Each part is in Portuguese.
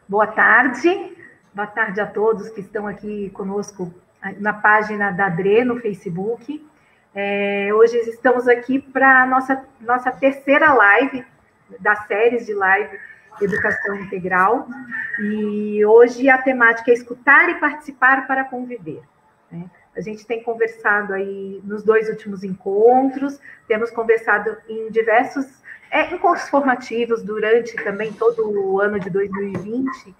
Boa tarde a todos que estão aqui conosco na página da DRE no Facebook. Hoje estamos aqui para a nossa terceira live das séries de live Educação Integral, e hoje a temática é escutar e participar para conviver, né? A gente tem conversado aí nos 2 últimos encontros, temos conversado em diversos encontros formativos durante também todo o ano de 2020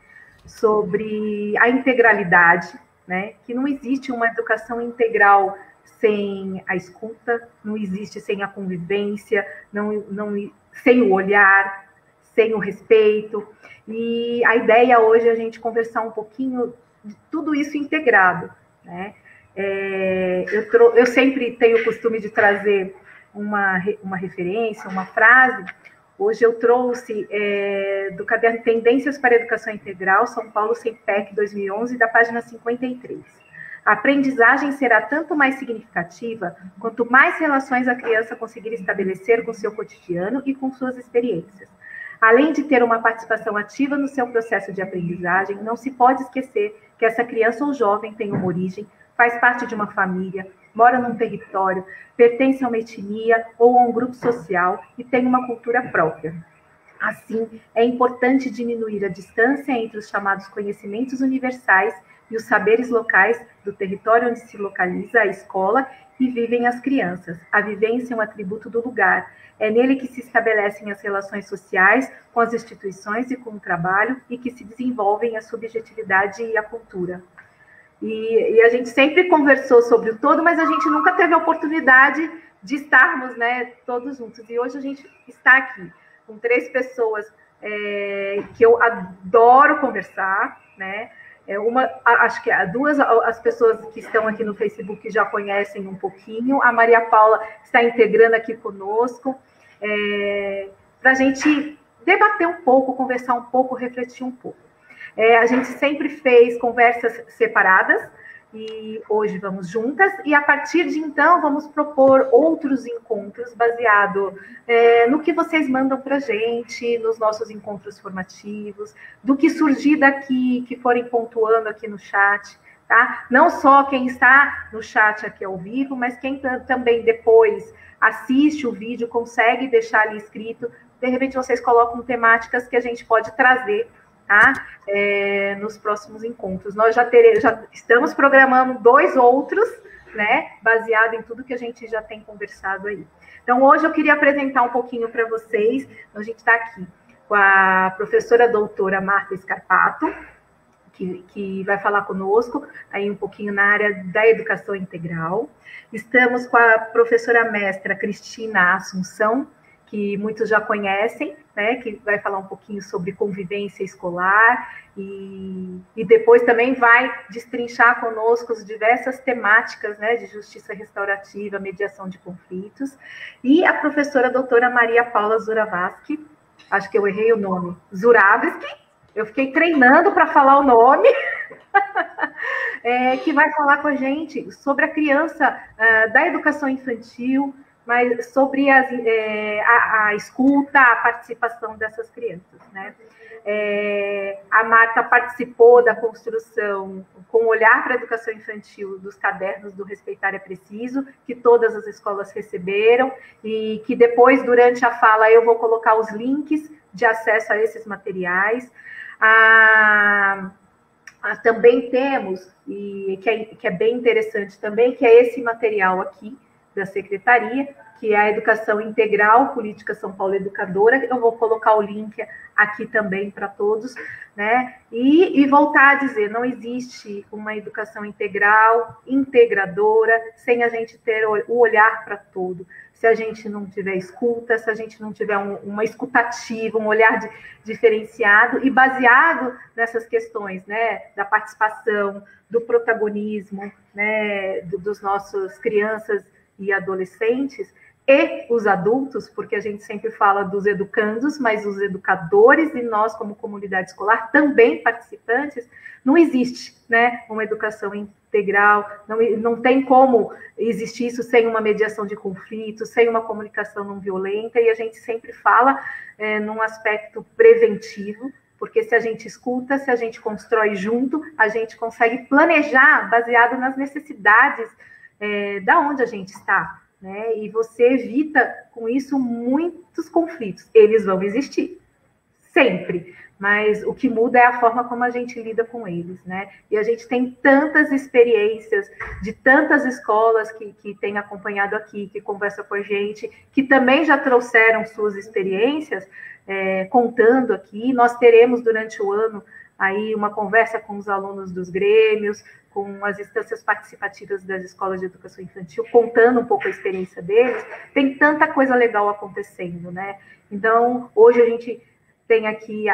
sobre a integralidade, né? Que não existe uma educação integral sem a escuta, não existe sem a convivência, sem o olhar, sem o respeito. E a ideia hoje é a gente conversar um pouquinho de tudo isso integrado, né? Eu sempre tenho o costume de trazer uma referência, uma frase. Hoje eu trouxe do caderno Tendências para a Educação Integral, São Paulo CEIPEC 2011, da página 53. A aprendizagem será tanto mais significativa quanto mais relações a criança conseguir estabelecer com seu cotidiano e com suas experiências. Além de ter uma participação ativa no seu processo de aprendizagem, não se pode esquecer que essa criança ou jovem tem uma origem, faz parte de uma família, mora num território, pertence a uma etnia ou a um grupo social e tem uma cultura própria. Assim, é importante diminuir a distância entre os chamados conhecimentos universais e os saberes locais do território onde se localiza a escola e vivem as crianças. A vivência é um atributo do lugar. É nele que se estabelecem as relações sociais com as instituições e com o trabalho e que se desenvolvem a subjetividade e a cultura. E a gente sempre conversou sobre o todo, mas a gente nunca teve a oportunidade de estarmos, né, todos juntos. E hoje a gente está aqui com 3 pessoas que eu adoro conversar, né? Acho que as pessoas que estão aqui no Facebook já conhecem um pouquinho. A Maria Paula está integrando aqui conosco, para a gente debater um pouco, conversar um pouco, refletir um pouco. A gente sempre fez conversas separadas e hoje vamos juntas, e a partir de então vamos propor outros encontros baseado no que vocês mandam para a gente, nos nossos encontros formativos, do que surgir daqui, que forem pontuando aqui no chat, tá? Não só quem está no chat aqui ao vivo, mas quem também depois assiste o vídeo, consegue deixar ali escrito, de repente vocês colocam temáticas que a gente pode trazer, tá? Nos próximos encontros. Nós já estamos programando 2 outros, né? Baseado em tudo que a gente já tem conversado aí. Então, hoje eu queria apresentar um pouquinho para vocês. A gente está aqui com a professora doutora Marta Scarpato, que vai falar conosco aí um pouquinho na área da educação integral. Estamos com a professora mestra Cristina Assunção, que muitos já conhecem, né, que vai falar um pouquinho sobre convivência escolar e depois também vai destrinchar conosco as diversas temáticas, né, de justiça restaurativa, mediação de conflitos. E a professora doutora Maria Paula Zuravsky, acho que eu errei o nome, Zuravsky, eu fiquei treinando para falar o nome, que vai falar com a gente sobre a criança da educação infantil, mas sobre a escuta, a participação dessas crianças, né? A Marta participou da construção, com olhar para a educação infantil, dos cadernos do Respeitar é Preciso, que todas as escolas receberam, e que depois, durante a fala, eu vou colocar os links de acesso a esses materiais. Também temos, e que é bem interessante também, que é esse material aqui, da Secretaria, que é a Educação Integral, Política São Paulo Educadora. Eu vou colocar o link aqui também para todos, né? E voltar a dizer, não existe uma educação integral, integradora, sem a gente ter o olhar para todo. Se a gente não tiver escuta, se a gente não tiver uma escutativa, um olhar diferenciado e baseado nessas questões, né, da participação, do protagonismo, né, dos nossos crianças e adolescentes, e os adultos, porque a gente sempre fala dos educandos, mas os educadores e nós, como comunidade escolar, também participantes, não existe, né, uma educação integral, não tem como existir isso sem uma mediação de conflitos, sem uma comunicação não violenta, e a gente sempre fala num aspecto preventivo, porque se a gente escuta, se a gente constrói junto, a gente consegue planejar baseado nas necessidades da onde a gente está, né? E você evita com isso muitos conflitos. Eles vão existir, sempre, mas o que muda é a forma como a gente lida com eles, né? E a gente tem tantas experiências de tantas escolas que têm acompanhado aqui, que conversam com a gente, que também já trouxeram suas experiências, contando aqui. Nós teremos durante o ano aí uma conversa com os alunos dos grêmios, com as instâncias participativas das escolas de educação infantil, contando um pouco a experiência deles. Tem tanta coisa legal acontecendo, né? Então, hoje a gente tem aqui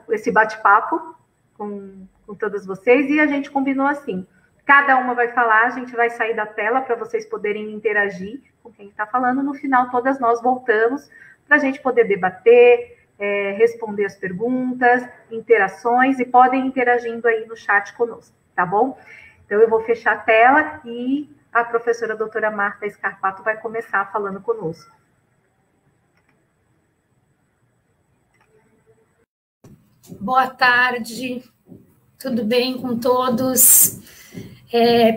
esse bate-papo com todas vocês, e a gente combinou assim, cada uma vai falar, a gente vai sair da tela para vocês poderem interagir com quem está falando, no final todas nós voltamos para a gente poder debater, responder as perguntas, interações, e podem interagindo aí no chat conosco, tá bom? Então eu vou fechar a tela e a professora doutora Marta Scarpato vai começar falando conosco. Boa tarde, tudo bem com todos?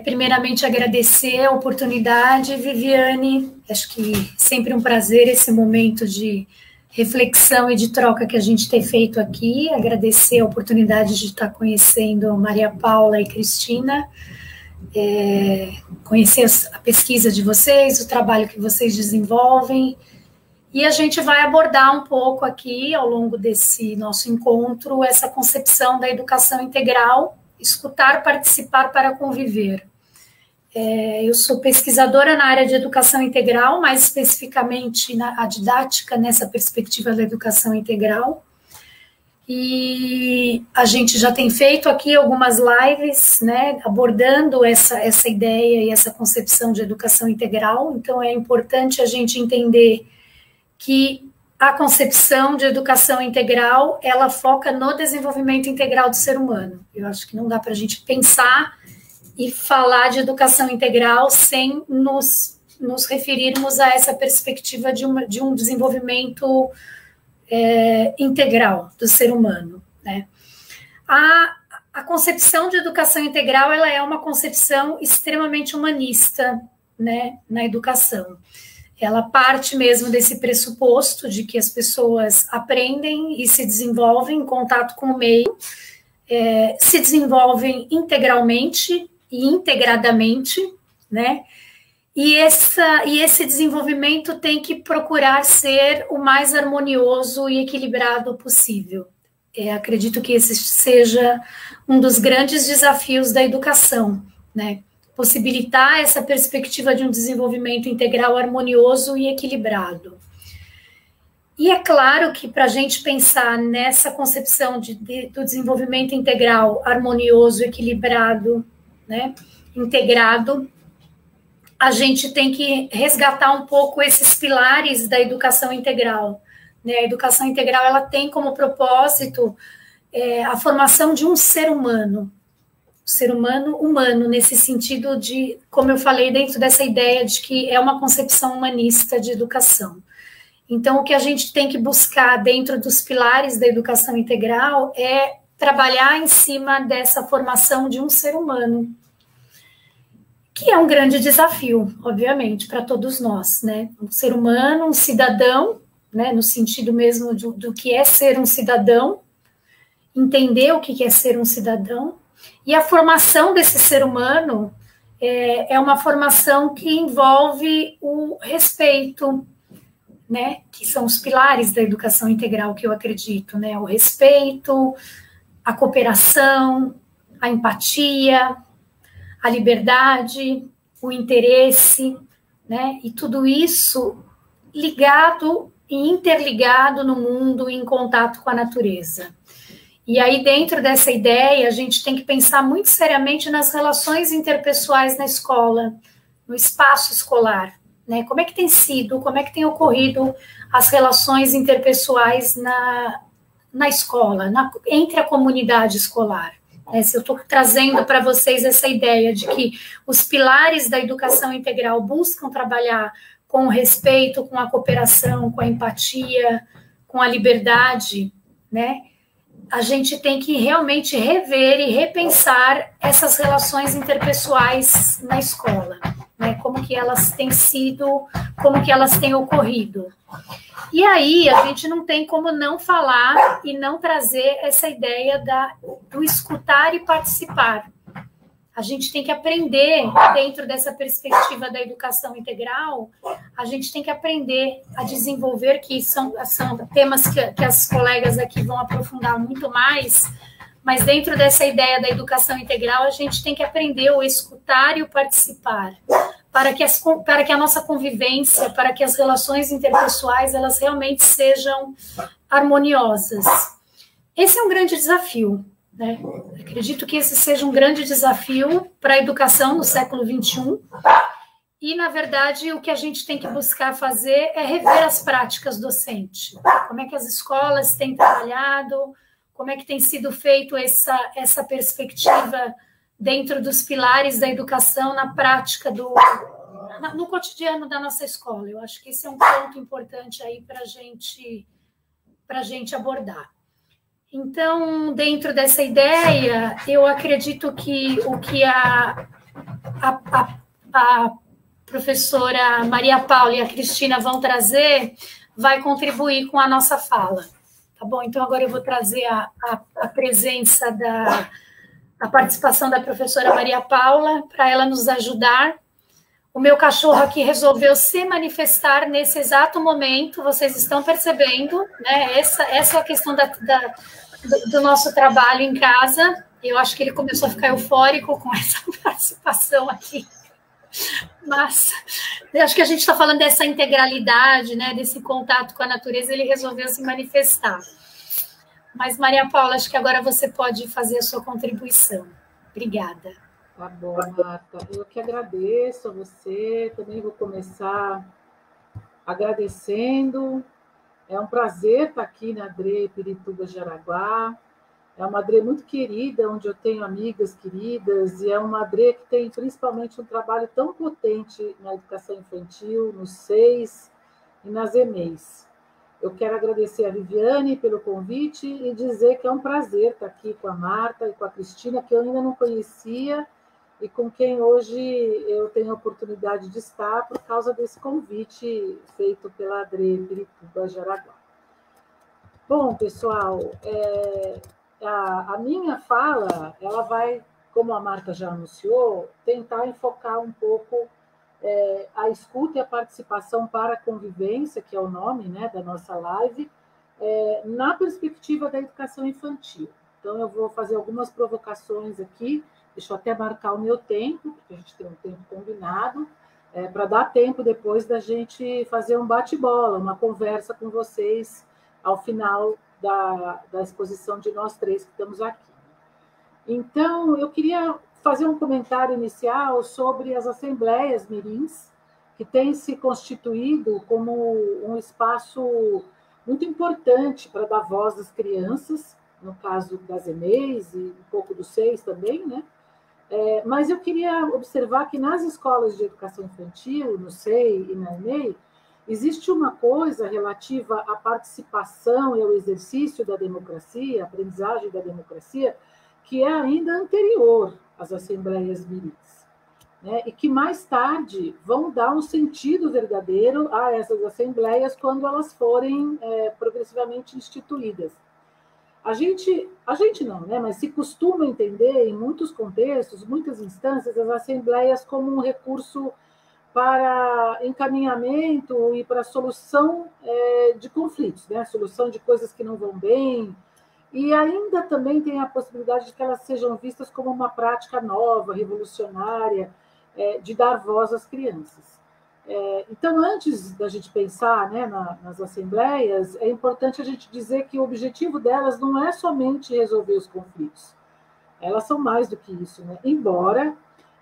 Primeiramente, agradecer a oportunidade, Viviane. Acho que sempre um prazer esse momento de reflexão e de troca que a gente tem feito aqui. Agradecer a oportunidade de estar conhecendo Maria Paula e Cristina, conhecer a pesquisa de vocês, o trabalho que vocês desenvolvem. E a gente vai abordar um pouco aqui, ao longo desse nosso encontro, essa concepção da educação integral, escutar, participar para conviver. Eu sou pesquisadora na área de educação integral, mais especificamente a didática nessa perspectiva da educação integral. E a gente já tem feito aqui algumas lives, né, abordando essa ideia e essa concepção de educação integral. Então, é importante a gente entender que a concepção de educação integral, ela foca no desenvolvimento integral do ser humano. Eu acho que não dá para a gente pensar e falar de educação integral sem nos referirmos a essa perspectiva de um desenvolvimento integral do ser humano, né? A concepção de educação integral, ela é uma concepção extremamente humanista, né, na educação. Ela parte mesmo desse pressuposto de que as pessoas aprendem e se desenvolvem em contato com o meio, se desenvolvem integralmente e integradamente, né? E esse desenvolvimento tem que procurar ser o mais harmonioso e equilibrado possível. Acredito que esse seja um dos grandes desafios da educação, né? Possibilitar essa perspectiva de um desenvolvimento integral harmonioso e equilibrado. E é claro que para a gente pensar nessa concepção do desenvolvimento integral harmonioso, equilibrado, né, integrado, a gente tem que resgatar um pouco esses pilares da educação integral, né? A educação integral, ela tem como propósito a formação de um ser humano, humano, nesse sentido de, como eu falei, dentro dessa ideia de que é uma concepção humanista de educação. Então, o que a gente tem que buscar dentro dos pilares da educação integral é trabalhar em cima dessa formação de um ser humano, que é um grande desafio, obviamente, para todos nós, né? Um ser humano, um cidadão, né, no sentido mesmo do que é ser um cidadão, entender o que é ser um cidadão. E a formação desse ser humano é uma formação que envolve o respeito, né, que são os pilares da educação integral que eu acredito, né, o respeito, a cooperação, a empatia, a liberdade, o interesse, né, e tudo isso ligado e interligado no mundo, em contato com a natureza. E aí, dentro dessa ideia, a gente tem que pensar muito seriamente nas relações interpessoais na escola, no espaço escolar, né? Como é que tem sido, como é que tem ocorrido as relações interpessoais na escola, entre a comunidade escolar? Se eu estou trazendo para vocês essa ideia de que os pilares da educação integral buscam trabalhar com o respeito, com a cooperação, com a empatia, com a liberdade, né? a gente tem que realmente rever e repensar essas relações interpessoais na escola, né? Como que elas têm sido, como que elas têm ocorrido. E aí a gente não tem como não falar e não trazer essa ideia do escutar e participar. A gente tem que aprender, dentro dessa perspectiva da educação integral, a gente tem que aprender a desenvolver, que são temas que as colegas aqui vão aprofundar muito mais, mas dentro dessa ideia da educação integral, a gente tem que aprender o escutar e o participar, para que a nossa convivência, para que as relações interpessoais, elas realmente sejam harmoniosas. Esse é um grande desafio, né? Acredito que esse seja um grande desafio para a educação no século XXI. E, na verdade, o que a gente tem que buscar fazer é rever as práticas docentes. Como é que as escolas têm trabalhado, como é que tem sido feito essa perspectiva dentro dos pilares da educação na prática no cotidiano da nossa escola. Eu acho que esse é um ponto importante aí para a gente abordar. Então, dentro dessa ideia, eu acredito que o que a professora Maria Paula e a Cristina vão trazer vai contribuir com a nossa fala. Tá bom? Então, agora eu vou trazer a presença a participação da professora Maria Paula para ela nos ajudar. O meu cachorro aqui resolveu se manifestar nesse exato momento, vocês estão percebendo, né? Essa é a questão do nosso trabalho em casa. Eu acho que ele começou a ficar eufórico com essa participação aqui. Mas eu acho que a gente está falando dessa integralidade, né? Desse contato com a natureza, ele resolveu se manifestar. Mas, Maria Paula, acho que agora você pode fazer a sua contribuição. Obrigada. Tá bom, Marta. Eu que agradeço a você. Também vou começar agradecendo. É um prazer estar aqui na ADRE Pirituba Jaraguá. É uma ADRE muito querida, onde eu tenho amigas queridas, e é uma ADRE que tem principalmente um trabalho tão potente na educação infantil, nos SEIs e nas EMEIs. Eu quero agradecer a Viviane pelo convite e dizer que é um prazer estar aqui com a Marta e com a Cristina, que eu ainda não conhecia e com quem hoje eu tenho a oportunidade de estar por causa desse convite feito pela ADRE Pirituba Jaraguá. Bom, pessoal, a minha fala, ela vai, como a Marta já anunciou, tentar enfocar um pouco a escuta e a participação para a convivência, que é o nome, né, da nossa live, na perspectiva da educação infantil. Então, eu vou fazer algumas provocações aqui, deixa eu até marcar o meu tempo, porque a gente tem um tempo combinado, para dar tempo depois da gente fazer um bate-bola, uma conversa com vocês ao final da exposição de nós três que estamos aqui. Então, eu queria fazer um comentário inicial sobre as assembleias mirins, que têm se constituído como um espaço muito importante para dar voz às crianças, no caso das EMEIs e um pouco dos SEIs também, né? Mas eu queria observar que nas escolas de educação infantil, no SEI e na EMEI, existe uma coisa relativa à participação e ao exercício da democracia, a aprendizagem da democracia, que é ainda anterior às assembleias mirins, né? E que mais tarde vão dar um sentido verdadeiro a essas assembleias quando elas forem progressivamente instituídas. A gente não, né? Mas se costuma entender em muitos contextos, muitas instâncias, as assembleias como um recurso para encaminhamento e para solução de conflitos, né? Solução de coisas que não vão bem. E ainda também tem a possibilidade de que elas sejam vistas como uma prática nova, revolucionária, de dar voz às crianças. Então, antes da gente pensar, né, nas assembleias, é importante a gente dizer que o objetivo delas não é somente resolver os conflitos. Elas são mais do que isso, né? Embora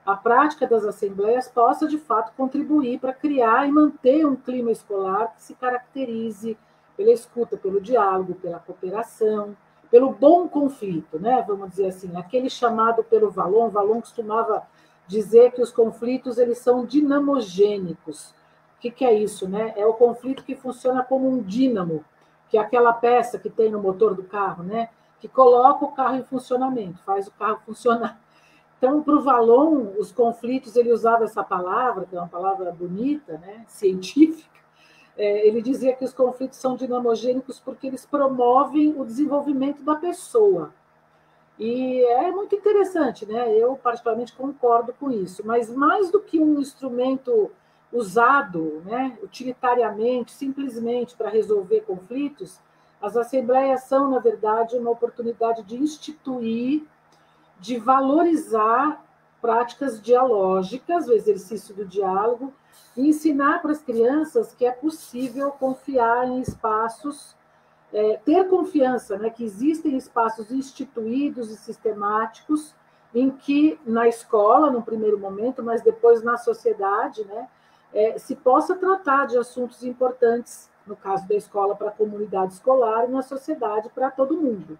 a prática das assembleias possa, de fato, contribuir para criar e manter um clima escolar que se caracterize pela escuta, pelo diálogo, pela cooperação, pelo bom conflito, né? Vamos dizer assim, aquele chamado pelo Vallon. Vallon costumava dizer que os conflitos eles são dinamogênicos. O que é isso, né? É o conflito que funciona como um dínamo, que é aquela peça que tem no motor do carro, né? que coloca o carro em funcionamento, faz o carro funcionar. Então, para o Vallon, os conflitos, ele usava essa palavra, que é uma palavra bonita, né, científica. Ele dizia que os conflitos são dinamogênicos porque eles promovem o desenvolvimento da pessoa. E é muito interessante, né? Eu particularmente concordo com isso, mas mais do que um instrumento usado, né, utilitariamente, simplesmente para resolver conflitos, as assembleias são, na verdade, uma oportunidade de instituir, de valorizar práticas dialógicas, o exercício do diálogo, e ensinar para as crianças que é possível confiar em espaços, ter confiança, né, que existem espaços instituídos e sistemáticos em que, na escola, no primeiro momento, mas depois na sociedade, né, se possa tratar de assuntos importantes, no caso da escola para a comunidade escolar e na sociedade para todo mundo.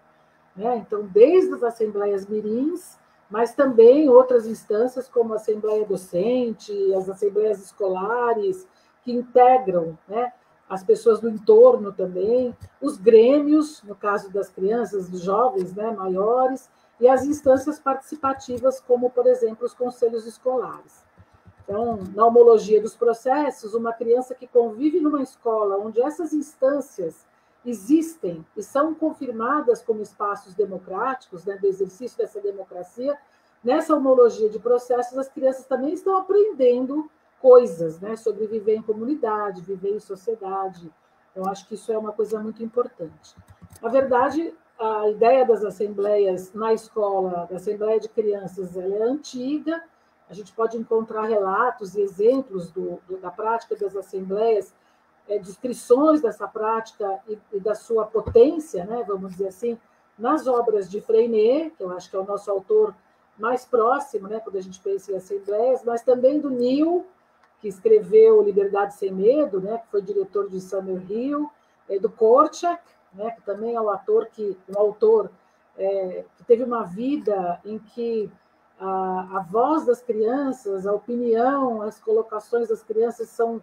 Né? Então, desde as assembleias mirins, mas também outras instâncias como a Assembleia Docente, as assembleias escolares, que integram, né, as pessoas do entorno também, os grêmios, no caso das crianças, dos jovens, né, maiores, e as instâncias participativas, como, por exemplo, os conselhos escolares. Então, na homologia dos processos, uma criança que convive numa escola onde essas instâncias existem e são confirmadas como espaços democráticos, né, do exercício dessa democracia, nessa homologia de processos, as crianças também estão aprendendo coisas, né, sobre viver em comunidade, viver em sociedade. Então, acho que isso é uma coisa muito importante. Na verdade, a ideia das assembleias na escola, da Assembleia de Crianças, ela é antiga. A gente pode encontrar relatos e exemplos da prática das assembleias, descrições dessa prática e da sua potência, né, vamos dizer assim, nas obras de Freinet, que eu acho que é o nosso autor mais próximo, né, quando a gente pensa em assembleias, mas também do Neil, que escreveu Liberdade Sem Medo, né, que foi diretor de Summerhill, do Korczak, né, que também é um autor que teve uma vida em que a voz das crianças, a opinião, as colocações das crianças são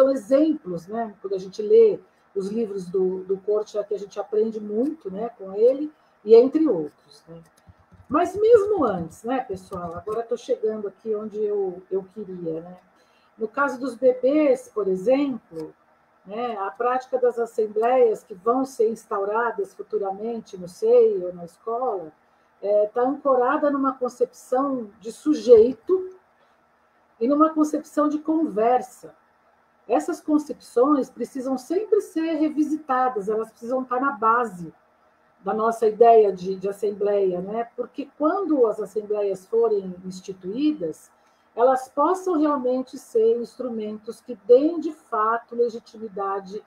exemplos, né? Quando a gente lê os livros do Korczak, a gente aprende muito, né, com ele, e entre outros. Né? Mas mesmo antes, né, pessoal, agora estou chegando aqui onde eu queria. Né? No caso dos bebês, por exemplo, né, a prática das assembleias que vão ser instauradas futuramente no SEI ou na escola está ancorada numa concepção de sujeito e numa concepção de conversa. Essas concepções precisam sempre ser revisitadas, elas precisam estar na base da nossa ideia de assembleia, né? Porque quando as assembleias forem instituídas, elas possam realmente ser instrumentos que deem, de fato, legitimidade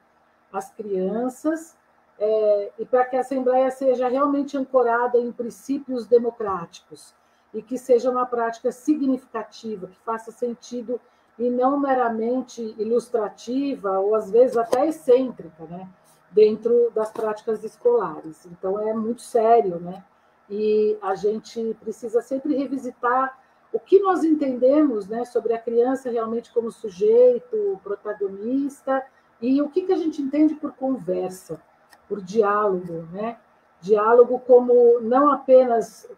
às crianças, e para que a assembleia seja realmente ancorada em princípios democráticos e que seja uma prática significativa, que faça sentido e não meramente ilustrativa ou, às vezes, até excêntrica, né, dentro das práticas escolares. Então, é muito sério, né? E a gente precisa sempre revisitar o que nós entendemos, né, sobre a criança realmente como sujeito, protagonista, e o que a gente entende por conversa, por diálogo, né? Diálogo como não apenas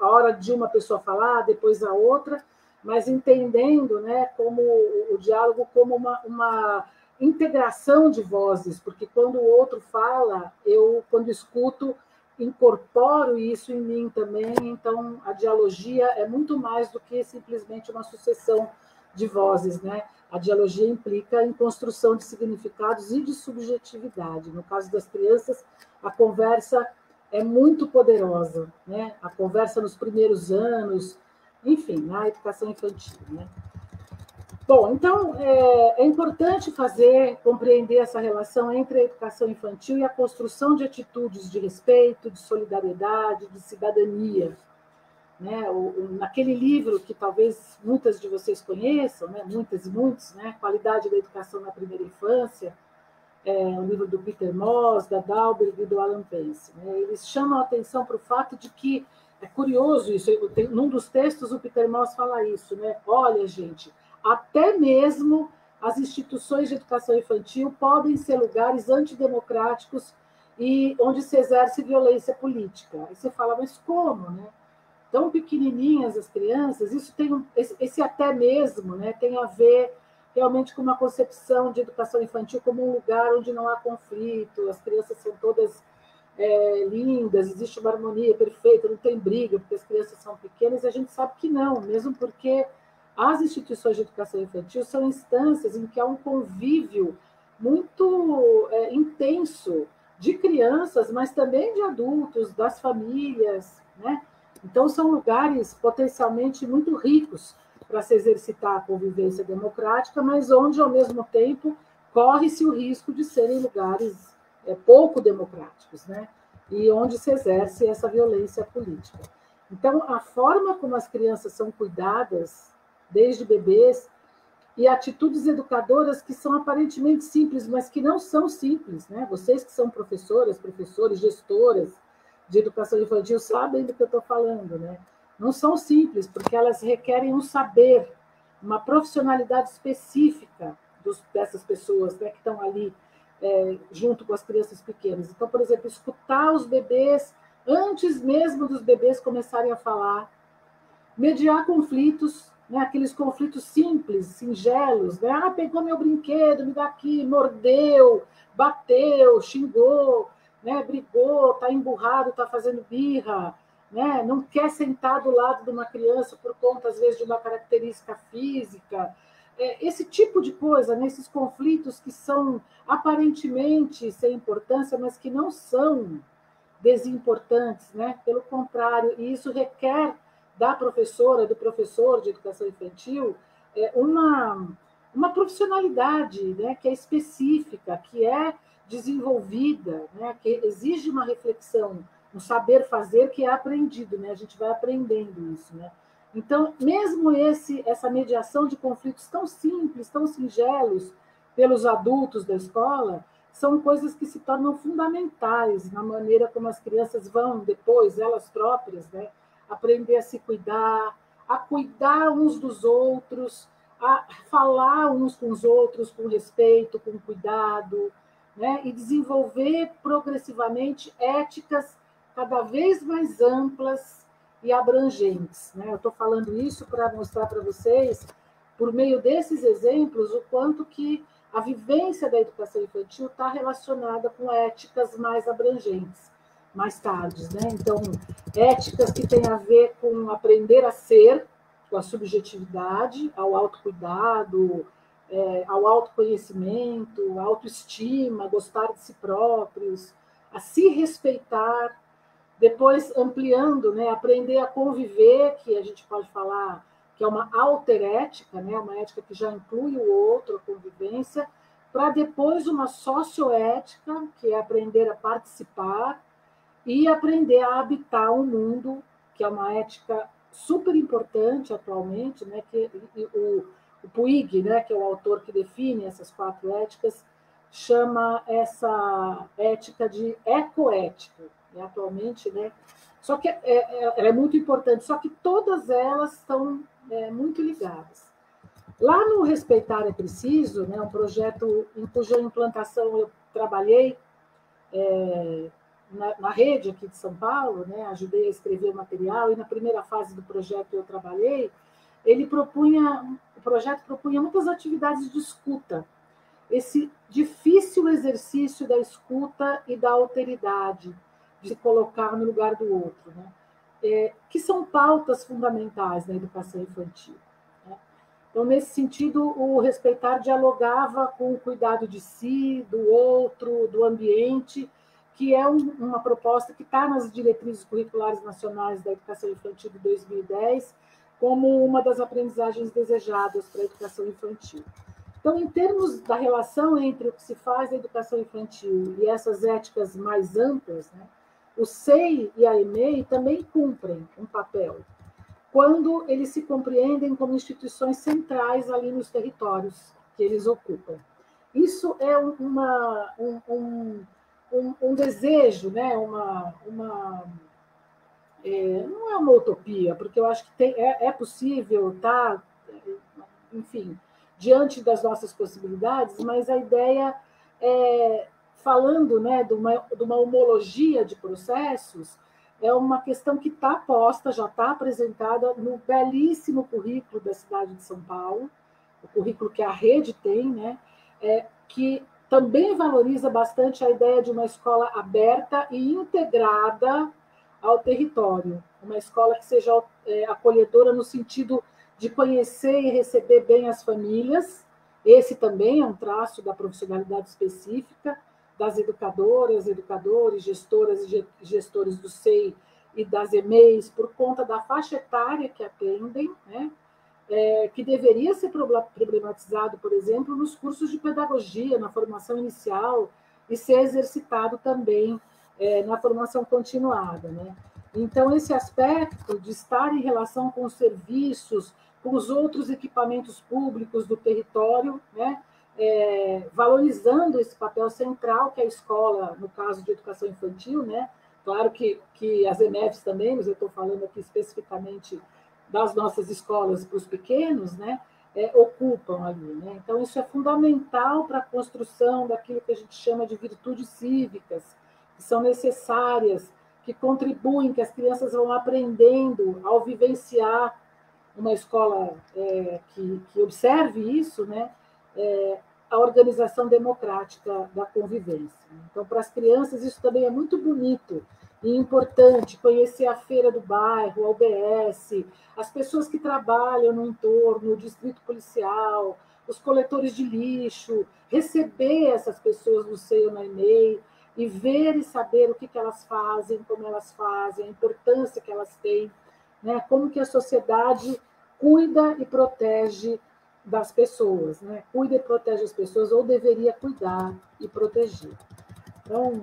a hora de uma pessoa falar, depois a outra, mas entendendo, né, como o diálogo como uma integração de vozes, porque quando o outro fala, eu, quando escuto, incorporo isso em mim também. Então, a dialogia é muito mais do que simplesmente uma sucessão de vozes, né? A dialogia implica em construção de significados e de subjetividade. No caso das crianças, a conversa é muito poderosa, né? A conversa nos primeiros anos, enfim, na educação infantil, né? Bom, então, é importante compreender essa relação entre a educação infantil e a construção de atitudes de respeito, de solidariedade, de cidadania. Né? Naquele livro que talvez muitas de vocês conheçam, né? Muitas e muitos, né? Qualidade da Educação na Primeira Infância, o livro do Peter Moss, da Dalberg e do Alan Pace. Né? Eles chamam a atenção para o fato de que, é curioso isso, num dos textos o Peter Moss fala isso, né? Olha, gente, até mesmo as instituições de educação infantil podem ser lugares antidemocráticos e onde se exerce violência política. Aí você fala, mas como, né? Tão pequenininhas as crianças, isso tem esse até mesmo, né, tem a ver realmente com uma concepção de educação infantil como um lugar onde não há conflito, as crianças são todas lindas, existe uma harmonia perfeita, não tem briga, porque as crianças são pequenas, e a gente sabe que não, mesmo porque as instituições de educação infantil são instâncias em que há um convívio muito intenso de crianças, mas também de adultos, das famílias, né? Então, são lugares potencialmente muito ricos para se exercitar a convivência democrática, mas onde, ao mesmo tempo, corre-se o risco de serem lugares pouco democráticos, né? E onde se exerce essa violência política. Então, a forma como as crianças são cuidadas, desde bebês, e atitudes educadoras que são aparentemente simples, mas que não são simples, né? Vocês que são professoras, professores, gestoras de educação infantil sabem do que eu estou falando, né? Não são simples, porque elas requerem um saber, uma profissionalidade específica dessas pessoas, né, que estão ali junto com as crianças pequenas. Então, por exemplo, escutar os bebês antes mesmo dos bebês começarem a falar, mediar conflitos, né, aqueles conflitos simples, singelos, né? Ah, pegou meu brinquedo, me dá aqui, mordeu, bateu, xingou, né, brigou, está emburrado, está fazendo birra, né, não quer sentar do lado de uma criança por conta, às vezes, de uma característica física. Esse tipo de coisa, né, esses conflitos que são aparentemente sem importância, mas que não são desimportantes, né? Pelo contrário, e isso requer da professora, do professor de educação infantil, uma profissionalidade, né, que é específica, que é desenvolvida, né, que exige uma reflexão, um saber fazer que é aprendido, né? A gente vai aprendendo isso, né? Então, mesmo essa mediação de conflitos tão simples, tão singelos pelos adultos da escola, são coisas que se tornam fundamentais na maneira como as crianças vão depois, elas próprias, né, aprender a se cuidar, a cuidar uns dos outros, a falar uns com os outros com respeito, com cuidado, né, e desenvolver progressivamente éticas cada vez mais amplas e abrangentes, né? Eu estou falando isso para mostrar para vocês, por meio desses exemplos, o quanto que a vivência da educação infantil está relacionada com éticas mais abrangentes, mais tarde, né? Então, éticas que têm a ver com aprender a ser, com a subjetividade, ao autocuidado, ao autoconhecimento, à autoestima, gostar de si próprios, a se respeitar, depois ampliando, né, aprender a conviver, que a gente pode falar que é uma alterética, né, uma ética que já inclui o outro, a convivência, para depois uma socioética, que é aprender a participar e aprender a habitar o mundo, que é uma ética super importante atualmente, né, que o Puig, né, que é o autor que define essas 4 éticas, chama essa ética de ecoética, né, atualmente, né? Só que ela é muito importante, só que todas elas estão muito ligadas. Lá no Respeitar é Preciso, né, um projeto em cuja implantação eu trabalhei na rede aqui de São Paulo, né, ajudei a escrever o material, e na primeira fase do projeto eu trabalhei, o projeto propunha muitas atividades de escuta, esse difícil exercício da escuta e da alteridade, de se colocar no lugar do outro, né? Que são pautas fundamentais na educação infantil, né? Então, nesse sentido, o Respeitar dialogava com o cuidado de si, do outro, do ambiente, que é uma proposta que está nas diretrizes curriculares nacionais da educação infantil de 2010, como uma das aprendizagens desejadas para a educação infantil. Então, em termos da relação entre o que se faz na educação infantil e essas éticas mais amplas, né, o SEI e a EMEI também cumprem um papel, quando eles se compreendem como instituições centrais ali nos territórios que eles ocupam. Isso é um desejo, né, não é uma utopia, porque eu acho que é possível, tá, enfim, diante das nossas possibilidades, mas a ideia é falando, né, de uma homologia de processos, é uma questão que está posta, já está apresentada no belíssimo currículo da cidade de São Paulo, o currículo que a rede tem, né, que também valoriza bastante a ideia de uma escola aberta e integrada ao território, uma escola que seja acolhedora no sentido de conhecer e receber bem as famílias. Esse também é um traço da profissionalidade específica das educadoras, educadores, gestoras e gestores do SEI e das EMEIs, por conta da faixa etária que atendem, né? Que deveria ser problematizado, por exemplo, nos cursos de pedagogia, na formação inicial, e ser exercitado também na formação continuada, né? Então, esse aspecto de estar em relação com os serviços, com os outros equipamentos públicos do território, né? Valorizando esse papel central que a escola, no caso de educação infantil, né? Claro que as EMEFs também, mas eu estou falando aqui especificamente das nossas escolas para os pequenos, né? Ocupam ali, né? Então, isso é fundamental para a construção daquilo que a gente chama de virtudes cívicas, que são necessárias, que contribuem, que as crianças vão aprendendo ao vivenciar uma escola que observe isso, né? A organização democrática da convivência. Então, para as crianças, isso também é muito bonito e importante, conhecer a feira do bairro, a UBS, as pessoas que trabalham no entorno, o distrito policial, os coletores de lixo, receber essas pessoas no seio na EMEI e ver e saber o que elas fazem, como elas fazem, a importância que elas têm, né? Como que a sociedade cuida e protege das pessoas, né? Cuida e protege as pessoas, ou deveria cuidar e proteger. Então,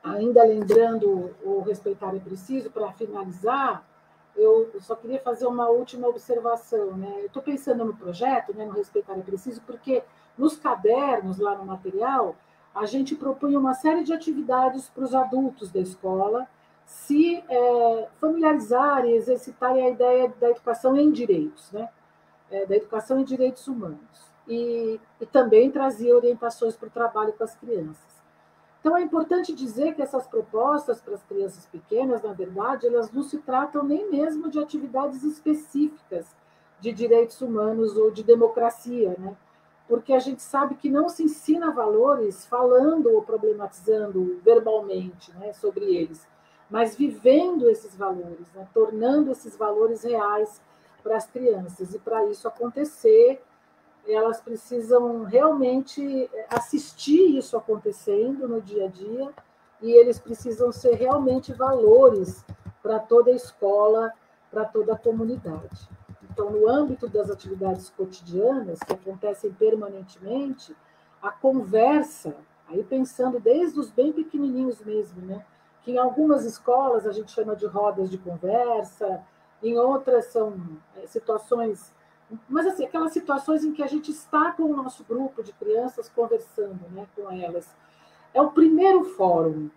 ainda lembrando o respeitar é preciso, para finalizar, eu só queria fazer uma última observação, né? Eu estou pensando no projeto, né, no respeitar é preciso, porque nos cadernos, lá no material, a gente propõe uma série de atividades para os adultos da escola se familiarizarem e exercitarem a ideia da educação em direitos, né? Da educação em direitos humanos. E também trazia orientações para o trabalho com as crianças. Então, é importante dizer que essas propostas para as crianças pequenas, na verdade, elas não se tratam nem mesmo de atividades específicas de direitos humanos ou de democracia, né? Porque a gente sabe que não se ensina valores falando ou problematizando verbalmente, né, sobre eles, mas vivendo esses valores, né, tornando esses valores reais para as crianças. E para isso acontecer, elas precisam realmente assistir isso acontecendo no dia a dia, e eles precisam ser realmente valores para toda a escola, para toda a comunidade. Então, no âmbito das atividades cotidianas, que acontecem permanentemente, a conversa, aí pensando desde os bem pequenininhos mesmo, né? Que em algumas escolas a gente chama de rodas de conversa, em outras são situações, mas assim, aquelas situações em que a gente está com o nosso grupo de crianças conversando, né, com elas. É o primeiro fórum,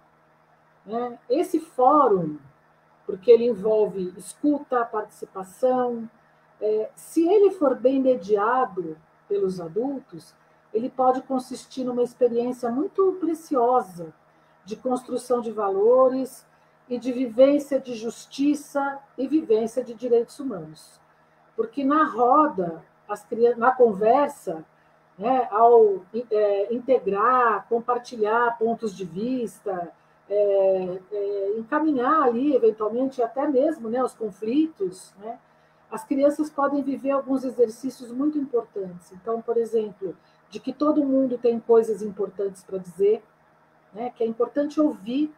né? Esse fórum, porque ele envolve escuta, participação, se ele for bem mediado pelos adultos, ele pode consistir numa experiência muito preciosa de construção de valores e de vivência de justiça e vivência de direitos humanos. Porque na roda, na conversa, né, ao integrar, compartilhar pontos de vista, encaminhar ali, eventualmente, até mesmo, né, os conflitos, né, as crianças podem viver alguns exercícios muito importantes. Então, por exemplo, de que todo mundo tem coisas importantes para dizer, né, que é importante ouvir,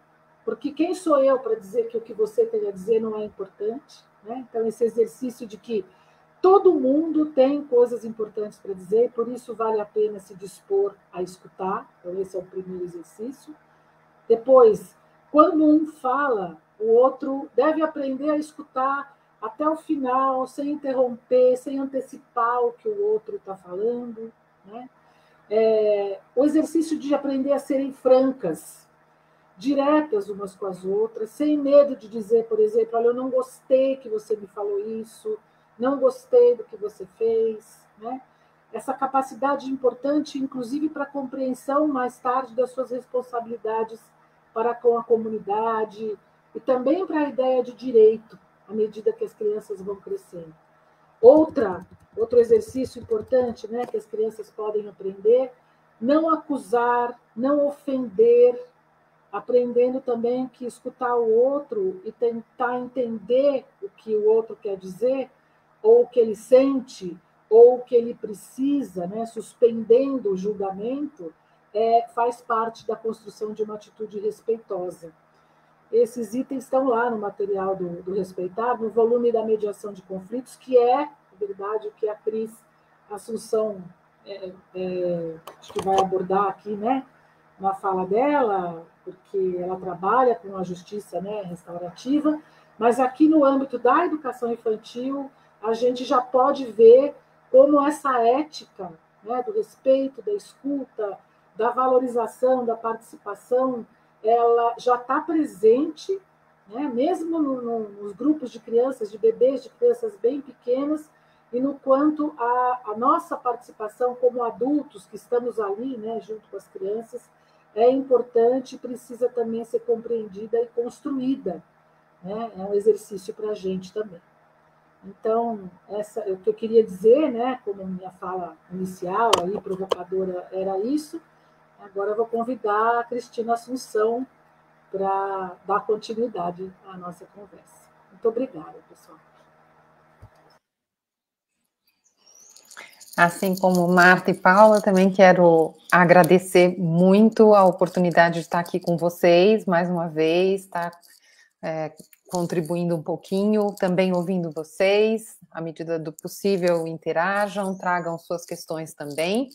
porque quem sou eu para dizer que o que você tem a dizer não é importante? Né? Então, esse exercício de que todo mundo tem coisas importantes para dizer, por isso vale a pena se dispor a escutar. Então, esse é o primeiro exercício. Depois, quando um fala, o outro deve aprender a escutar até o final, sem interromper, sem antecipar o que o outro está falando. Né? O exercício de aprender a serem francas, diretas umas com as outras, sem medo de dizer, por exemplo, olha, eu não gostei que você me falou isso, não gostei do que você fez, né? essa capacidade importante, inclusive para a compreensão mais tarde das suas responsabilidades para com a comunidade e também para a ideia de direito, à medida que as crianças vão crescendo. Outro exercício importante, né, que as crianças podem aprender, não acusar, não ofender, aprendendo também que escutar o outro e tentar entender o que o outro quer dizer, ou o que ele sente, ou o que ele precisa, né, suspendendo o julgamento, faz parte da construção de uma atitude respeitosa. Esses itens estão lá no material do Respeitar, no volume da mediação de conflitos, que é, na verdade, o que a Cris Assunção acho que vai abordar aqui, né, na fala dela, porque ela trabalha com a justiça, né, restaurativa, mas aqui no âmbito da educação infantil, a gente já pode ver como essa ética, né, do respeito, da escuta, da valorização, da participação, ela já está presente, né, mesmo nos grupos de crianças, de bebês, de crianças bem pequenas, e no quanto a nossa participação como adultos que estamos ali, né, junto com as crianças, é importante e precisa também ser compreendida e construída, né? É um exercício para a gente também. Então, o que eu queria dizer, né, como minha fala inicial, aí, provocadora, era isso. Agora eu vou convidar a Cristina Assunção para dar continuidade à nossa conversa. Muito obrigada, pessoal. Assim como Marta e Paula, também quero agradecer muito a oportunidade de estar aqui com vocês, mais uma vez, estar contribuindo um pouquinho, também ouvindo vocês, à medida do possível, interajam, tragam suas questões também.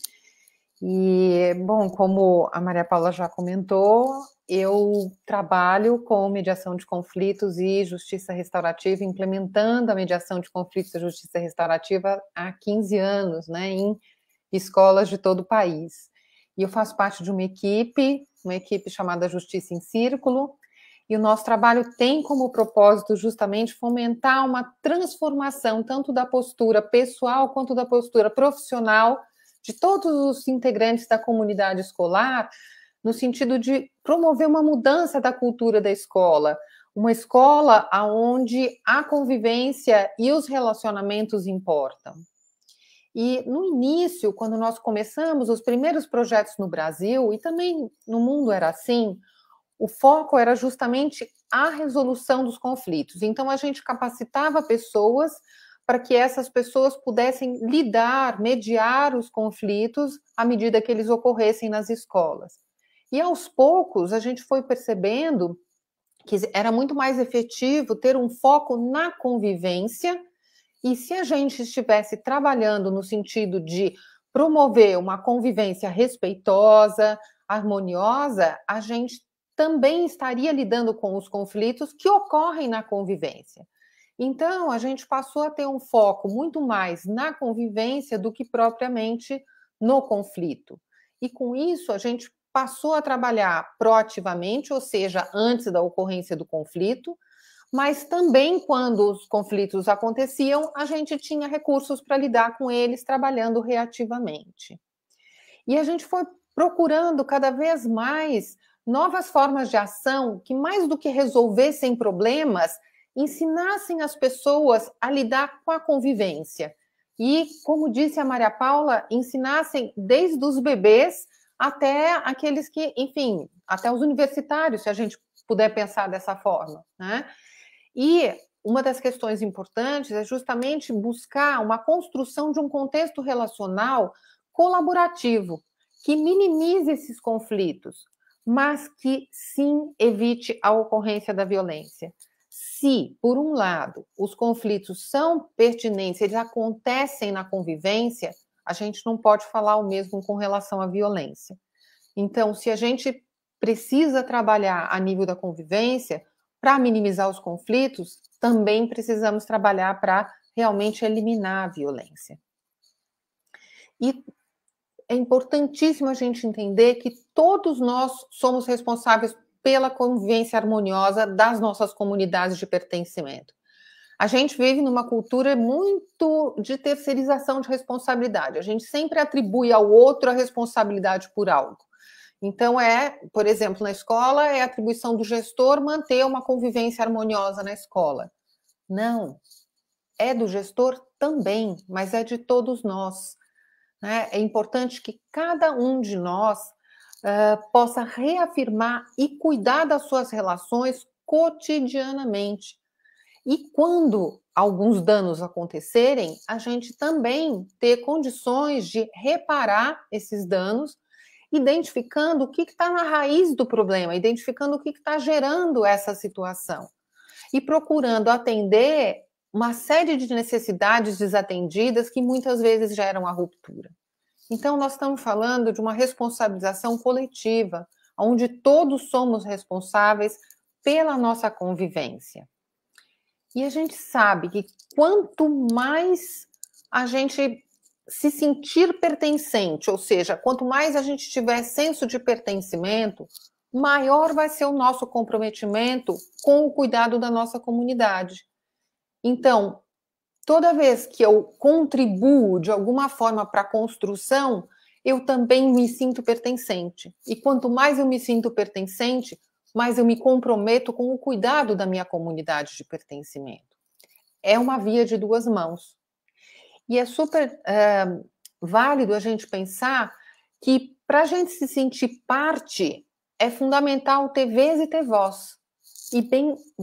E, bom, como a Maria Paula já comentou, eu trabalho com mediação de conflitos e justiça restaurativa, implementando a mediação de conflitos e justiça restaurativa há 15 anos, né, em escolas de todo o país. E eu faço parte de uma equipe chamada Justiça em Círculo, e o nosso trabalho tem como propósito justamente fomentar uma transformação, tanto da postura pessoal quanto da postura profissional, de todos os integrantes da comunidade escolar, no sentido de promover uma mudança da cultura da escola, uma escola onde a convivência e os relacionamentos importam. E no início, quando nós começamos os primeiros projetos no Brasil, e também no mundo era assim, o foco era justamente a resolução dos conflitos. Então, a gente capacitava pessoas para que essas pessoas pudessem lidar, mediar os conflitos à medida que eles ocorressem nas escolas. E aos poucos a gente foi percebendo que era muito mais efetivo ter um foco na convivência, e se a gente estivesse trabalhando no sentido de promover uma convivência respeitosa, harmoniosa, a gente também estaria lidando com os conflitos que ocorrem na convivência. Então, a gente passou a ter um foco muito mais na convivência do que propriamente no conflito. E com isso, a gente passou a trabalhar proativamente, ou seja, antes da ocorrência do conflito, mas também quando os conflitos aconteciam, a gente tinha recursos para lidar com eles, trabalhando reativamente. E a gente foi procurando cada vez mais novas formas de ação que, mais do que resolvessem problemas, ensinassem as pessoas a lidar com a convivência. E, como disse a Maria Paula, ensinassem desde os bebês até aqueles que, enfim, até os universitários, se a gente puder pensar dessa forma, né? E uma das questões importantes é justamente buscar uma construção de um contexto relacional colaborativo, que minimize esses conflitos, mas que, sim, evite a ocorrência da violência. Se, por um lado, os conflitos são pertinentes, eles acontecem na convivência, a gente não pode falar o mesmo com relação à violência. Então, se a gente precisa trabalhar a nível da convivência, para minimizar os conflitos, também precisamos trabalhar para realmente eliminar a violência. E é importantíssimo a gente entender que todos nós somos responsáveis pela convivência harmoniosa das nossas comunidades de pertencimento. A gente vive numa cultura muito de terceirização de responsabilidade. A gente sempre atribui ao outro a responsabilidade por algo. Então, por exemplo, na escola, é atribuição do gestor manter uma convivência harmoniosa na escola. Não, é do gestor também, mas é de todos nós. Né? É importante que cada um de nós possa reafirmar e cuidar das suas relações cotidianamente. E quando alguns danos acontecerem, a gente também ter condições de reparar esses danos, identificando o que está na raiz do problema, identificando o que está gerando essa situação e procurando atender uma série de necessidades desatendidas que muitas vezes geram a ruptura. Então, nós estamos falando de uma responsabilização coletiva, onde todos somos responsáveis pela nossa convivência. E a gente sabe que quanto mais a gente se sentir pertencente, ou seja, quanto mais a gente tiver senso de pertencimento, maior vai ser o nosso comprometimento com o cuidado da nossa comunidade. Então, toda vez que eu contribuo de alguma forma para a construção, eu também me sinto pertencente. E quanto mais eu me sinto pertencente, mais eu me comprometo com o cuidado da minha comunidade de pertencimento. É uma via de duas mãos. E é super válido a gente pensar que para a gente se sentir parte, é fundamental ter vez e ter voz. E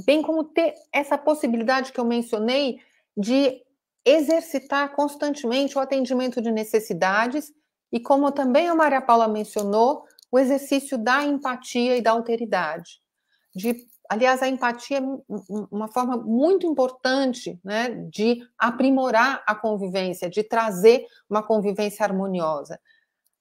bem como ter essa possibilidade que eu mencionei de exercitar constantemente o atendimento de necessidades e, como também a Maria Paula mencionou, o exercício da empatia e da alteridade. Aliás, a empatia é uma forma muito importante, né, de aprimorar a convivência, de trazer uma convivência harmoniosa.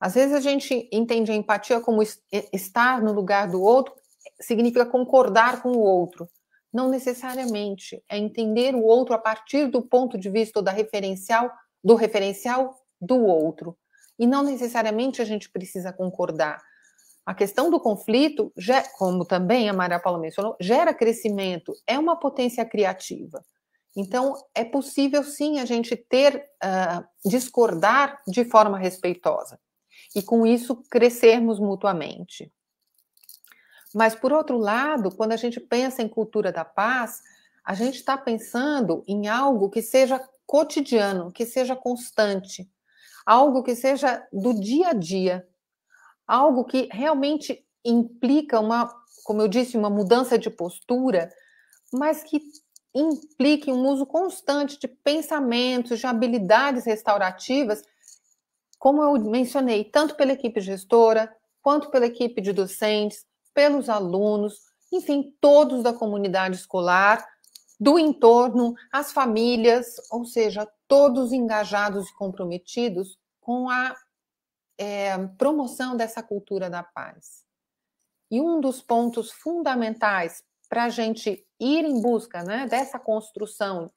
Às vezes a gente entende a empatia como estar no lugar do outro, significa concordar com o outro. Não necessariamente. É entender o outro a partir do ponto de vista do referencial do outro. E não necessariamente a gente precisa concordar. A questão do conflito, como também a Maria Paula mencionou, gera crescimento, é uma potência criativa. Então, é possível sim a gente discordar de forma respeitosa. E com isso crescermos mutuamente. Mas, por outro lado, quando a gente pensa em cultura da paz, a gente está pensando em algo que seja cotidiano, que seja constante, algo que seja do dia a dia, algo que realmente implica como eu disse, uma mudança de postura, mas que implique um uso constante de pensamentos, de habilidades restaurativas, como eu mencionei, tanto pela equipe gestora, quanto pela equipe de docentes, pelos alunos, enfim, todos da comunidade escolar, do entorno, as famílias, ou seja, todos engajados e comprometidos com a promoção dessa cultura da paz. E um dos pontos fundamentais para a gente ir em busca, né, dessa construção,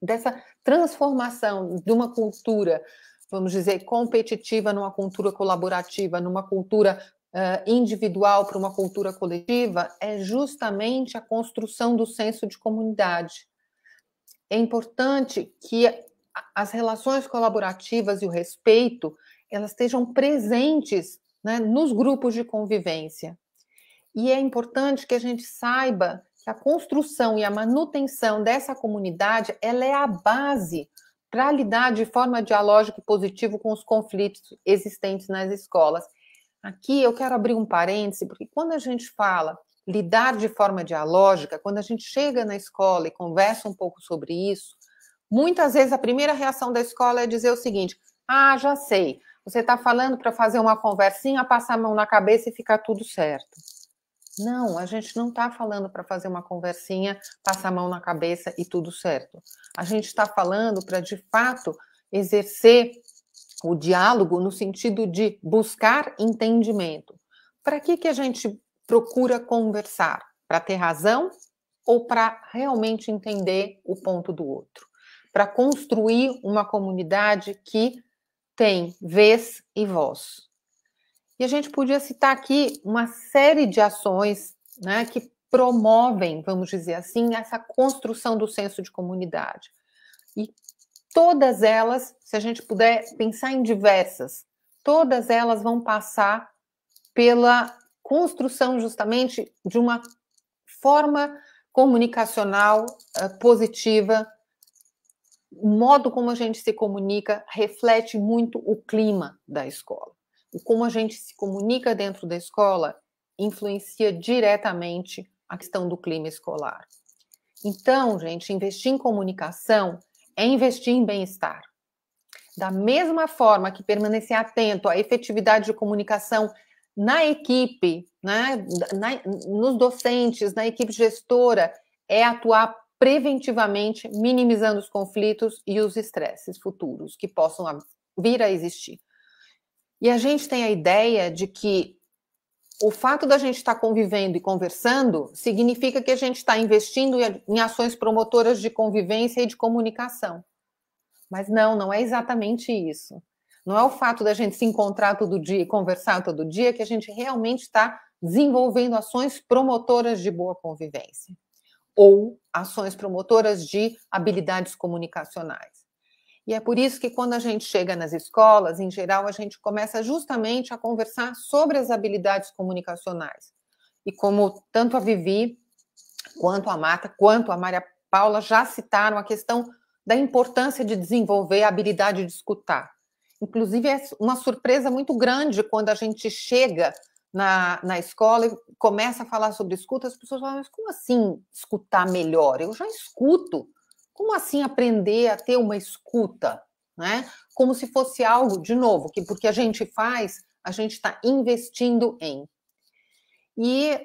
dessa transformação de uma cultura, vamos dizer, competitiva numa cultura colaborativa, numa cultura individual para uma cultura coletiva, é justamente a construção do senso de comunidade. É importante que as relações colaborativas e o respeito, elas estejam presentes, né, nos grupos de convivência. E é importante que a gente saiba que a construção e a manutenção dessa comunidade, ela é a base para lidar de forma dialógica e positiva com os conflitos existentes nas escolas. Aqui eu quero abrir um parêntese, porque quando a gente fala lidar de forma dialógica, quando a gente chega na escola e conversa um pouco sobre isso, muitas vezes a primeira reação da escola é dizer o seguinte: ah, já sei, você está falando para fazer uma conversinha, passar a mão na cabeça e ficar tudo certo. Não, a gente não está falando para fazer uma conversinha, passar a mão na cabeça e tudo certo. A gente está falando para, de fato, exercer o diálogo no sentido de buscar entendimento. Para que a gente procura conversar? Para ter razão ou para realmente entender o ponto do outro? Para construir uma comunidade que tem vez e voz. E a gente podia citar aqui uma série de ações, né, que promovem, vamos dizer assim, essa construção do senso de comunidade. E todas elas, se a gente puder pensar em diversas, todas elas vão passar pela construção justamente de uma forma comunicacional positiva. O modo como a gente se comunica reflete muito o clima da escola. E como a gente se comunica dentro da escola influencia diretamente a questão do clima escolar. Então, gente, investir em comunicação é investir em bem-estar. Da mesma forma que permanecer atento à efetividade de comunicação na equipe, né, nos docentes, na equipe gestora, é atuar preventivamente, minimizando os conflitos e os estresses futuros que possam vir a existir. E a gente tem a ideia de que o fato da gente estar convivendo e conversando significa que a gente está investindo em ações promotoras de convivência e de comunicação. Mas não é exatamente isso. Não é o fato da gente se encontrar todo dia e conversar todo dia que a gente realmente está desenvolvendo ações promotoras de boa convivência ou ações promotoras de habilidades comunicacionais. E é por isso que quando a gente chega nas escolas, em geral, a gente começa justamente a conversar sobre as habilidades comunicacionais. E como tanto a Vivi, quanto a Marta, quanto a Maria Paula já citaram a questão da importância de desenvolver a habilidade de escutar. Inclusive, é uma surpresa muito grande quando a gente chega na escola e começa a falar sobre escuta, as pessoas falam, mas como assim escutar melhor? Eu já escuto. Como assim aprender a ter uma escuta? Né? Como se fosse algo, de novo, que porque a gente faz, a gente está investindo em. E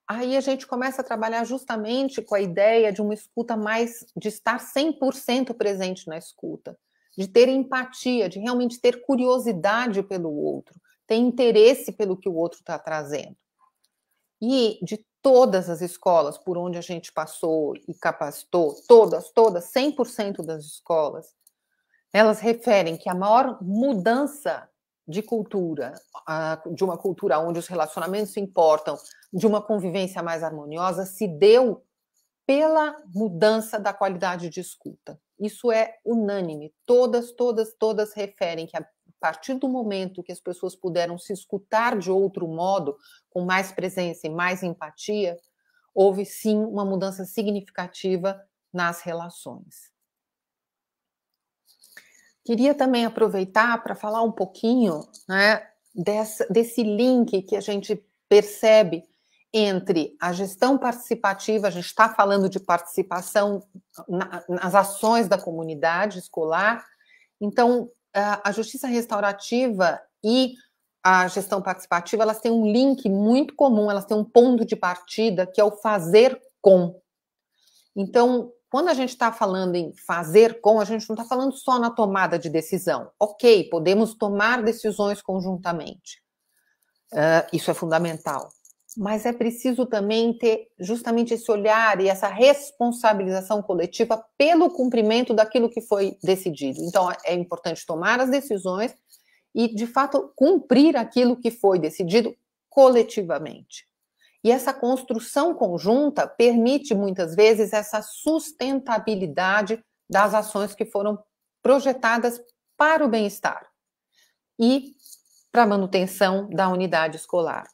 aí a gente começa a trabalhar justamente com a ideia de uma escuta mais, de estar 100% presente na escuta, de ter empatia, de realmente ter curiosidade pelo outro, ter interesse pelo que o outro está trazendo. E de todas as escolas por onde a gente passou e capacitou, todas, 100% das escolas, elas referem que a maior mudança de cultura, de uma cultura onde os relacionamentos se importam, de uma convivência mais harmoniosa, se deu pela mudança da qualidade de escuta. Isso é unânime. Todas referem que a partir do momento que as pessoas puderam se escutar de outro modo, com mais presença e mais empatia, houve sim uma mudança significativa nas relações. Queria também aproveitar para falar um pouquinho, né, desse link que a gente percebe entre a gestão participativa, a gente está falando de participação nas ações da comunidade escolar, então a justiça restaurativa e a gestão participativa, elas têm um link muito comum, elas têm um ponto de partida, que é o fazer com. Então, quando a gente está falando em fazer com, a gente não está falando só na tomada de decisão. Ok, podemos tomar decisões conjuntamente. Isso é fundamental. Mas é preciso também ter justamente esse olhar e essa responsabilização coletiva pelo cumprimento daquilo que foi decidido. Então, é importante tomar as decisões e, de fato, cumprir aquilo que foi decidido coletivamente. E essa construção conjunta permite, muitas vezes, essa sustentabilidade das ações que foram projetadas para o bem-estar e para a manutenção da unidade escolar.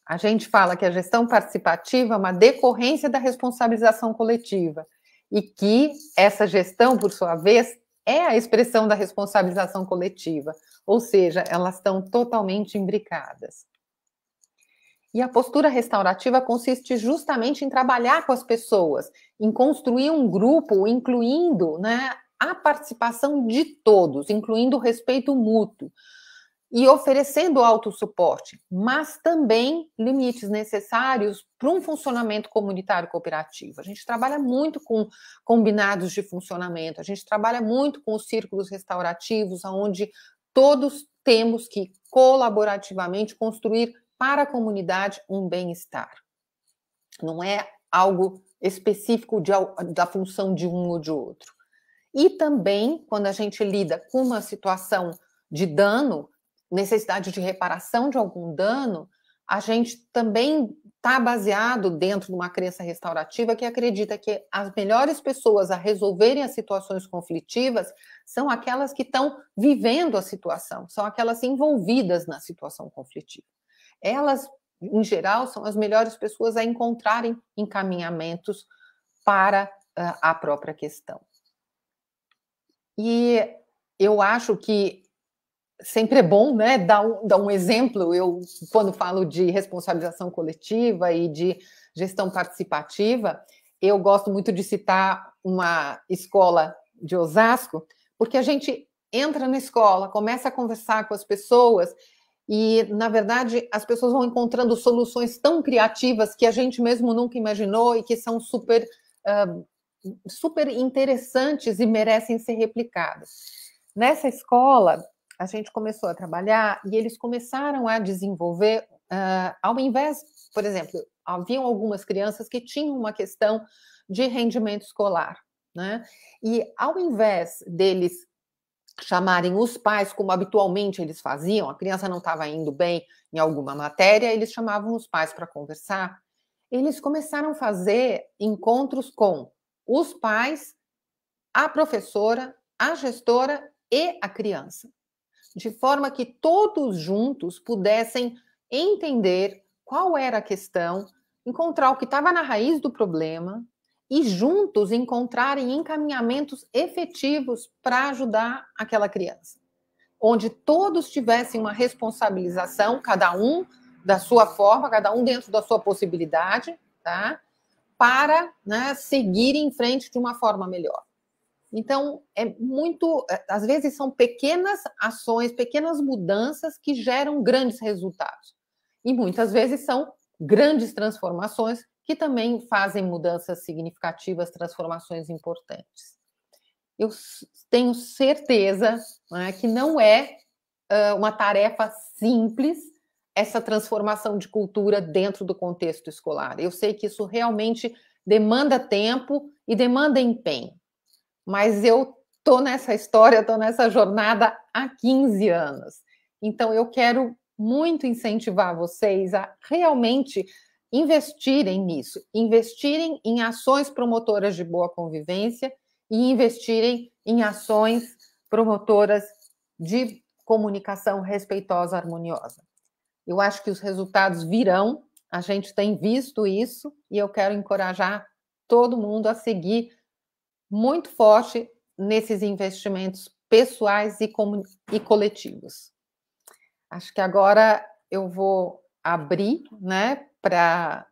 A gente fala que a gestão participativa é uma decorrência da responsabilização coletiva e que essa gestão, por sua vez, é a expressão da responsabilização coletiva, ou seja, elas estão totalmente imbricadas. E a postura restaurativa consiste justamente em trabalhar com as pessoas, em construir um grupo, incluindo, né, a participação de todos, incluindo o respeito mútuo, e oferecendo autossuporte, mas também limites necessários para um funcionamento comunitário cooperativo. A gente trabalha muito com combinados de funcionamento, a gente trabalha muito com os círculos restaurativos, onde todos temos que colaborativamente construir para a comunidade um bem-estar. Não é algo específico da função de um ou de outro. E também, quando a gente lida com uma situação de dano, necessidade de reparação de algum dano, a gente também está baseado dentro de uma crença restaurativa que acredita que as melhores pessoas a resolverem as situações conflitivas são aquelas que estão vivendo a situação, são aquelas envolvidas na situação conflitiva. Elas, em geral, são as melhores pessoas a encontrarem encaminhamentos para a própria questão. E eu acho que sempre é bom, né, dar um exemplo. Eu, quando falo de responsabilização coletiva e de gestão participativa, eu gosto muito de citar uma escola de Osasco, porque a gente entra na escola, começa a conversar com as pessoas e, na verdade, as pessoas vão encontrando soluções tão criativas que a gente mesmo nunca imaginou e que são super interessantes e merecem ser replicadas. Nessa escola, a gente começou a trabalhar e eles começaram a desenvolver, ao invés, por exemplo, haviam algumas crianças que tinham uma questão de rendimento escolar, né? E ao invés deles chamarem os pais, como habitualmente eles faziam, a criança não estava indo bem em alguma matéria, eles chamavam os pais para conversar, eles começaram a fazer encontros com os pais, a professora, a gestora e a criança, de forma que todos juntos pudessem entender qual era a questão, encontrar o que estava na raiz do problema e juntos encontrarem encaminhamentos efetivos para ajudar aquela criança, onde todos tivessem uma responsabilização, cada um da sua forma, cada um dentro da sua possibilidade, tá? Para, né, seguir em frente de uma forma melhor. Então, às vezes são pequenas ações, pequenas mudanças que geram grandes resultados. E muitas vezes são grandes transformações que também fazem mudanças significativas, transformações importantes. Eu tenho certeza, né, que não é uma tarefa simples essa transformação de cultura dentro do contexto escolar. Eu sei que isso realmente demanda tempo e demanda empenho. Mas eu estou nessa história, estou nessa jornada há 15 anos. Então, eu quero muito incentivar vocês a realmente investirem nisso, investirem em ações promotoras de boa convivência e investirem em ações promotoras de comunicação respeitosa, harmoniosa. Eu acho que os resultados virão, a gente tem visto isso, e eu quero encorajar todo mundo a seguir muito forte nesses investimentos pessoais e coletivos. Acho que agora eu vou abrir, né, para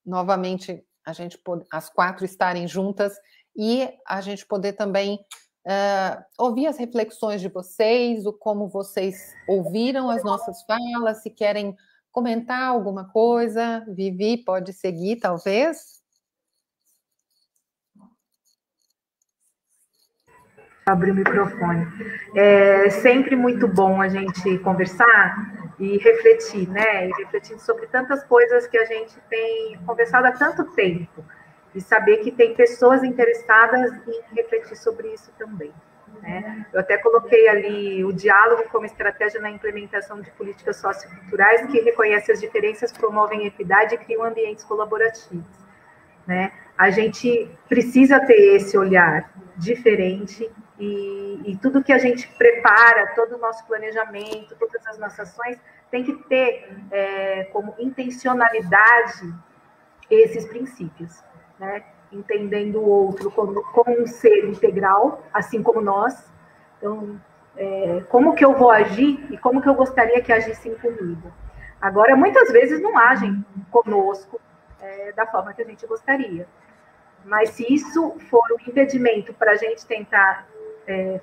novamente a gente as 4 estarem juntas e a gente poder também ouvir as reflexões de vocês, como vocês ouviram as nossas falas, se querem comentar alguma coisa. Vivi, pode seguir, talvez. Abrir o microfone. É sempre muito bom a gente conversar e refletir, né? E refletir sobre tantas coisas que a gente tem conversado há tanto tempo. E saber que tem pessoas interessadas em refletir sobre isso também, né? Eu até coloquei ali o diálogo como estratégia na implementação de políticas socioculturais que reconhecem as diferenças, promovem equidade e criam ambientes colaborativos, né? A gente precisa ter esse olhar diferente e tudo que a gente prepara, todo o nosso planejamento, todas as nossas ações, tem que ter como intencionalidade esses princípios, né? Entendendo o outro como um ser integral, assim como nós. Então, como que eu vou agir e como que eu gostaria que agissem comigo. Agora, muitas vezes não agem conosco da forma que a gente gostaria. Mas se isso for um impedimento para a gente tentar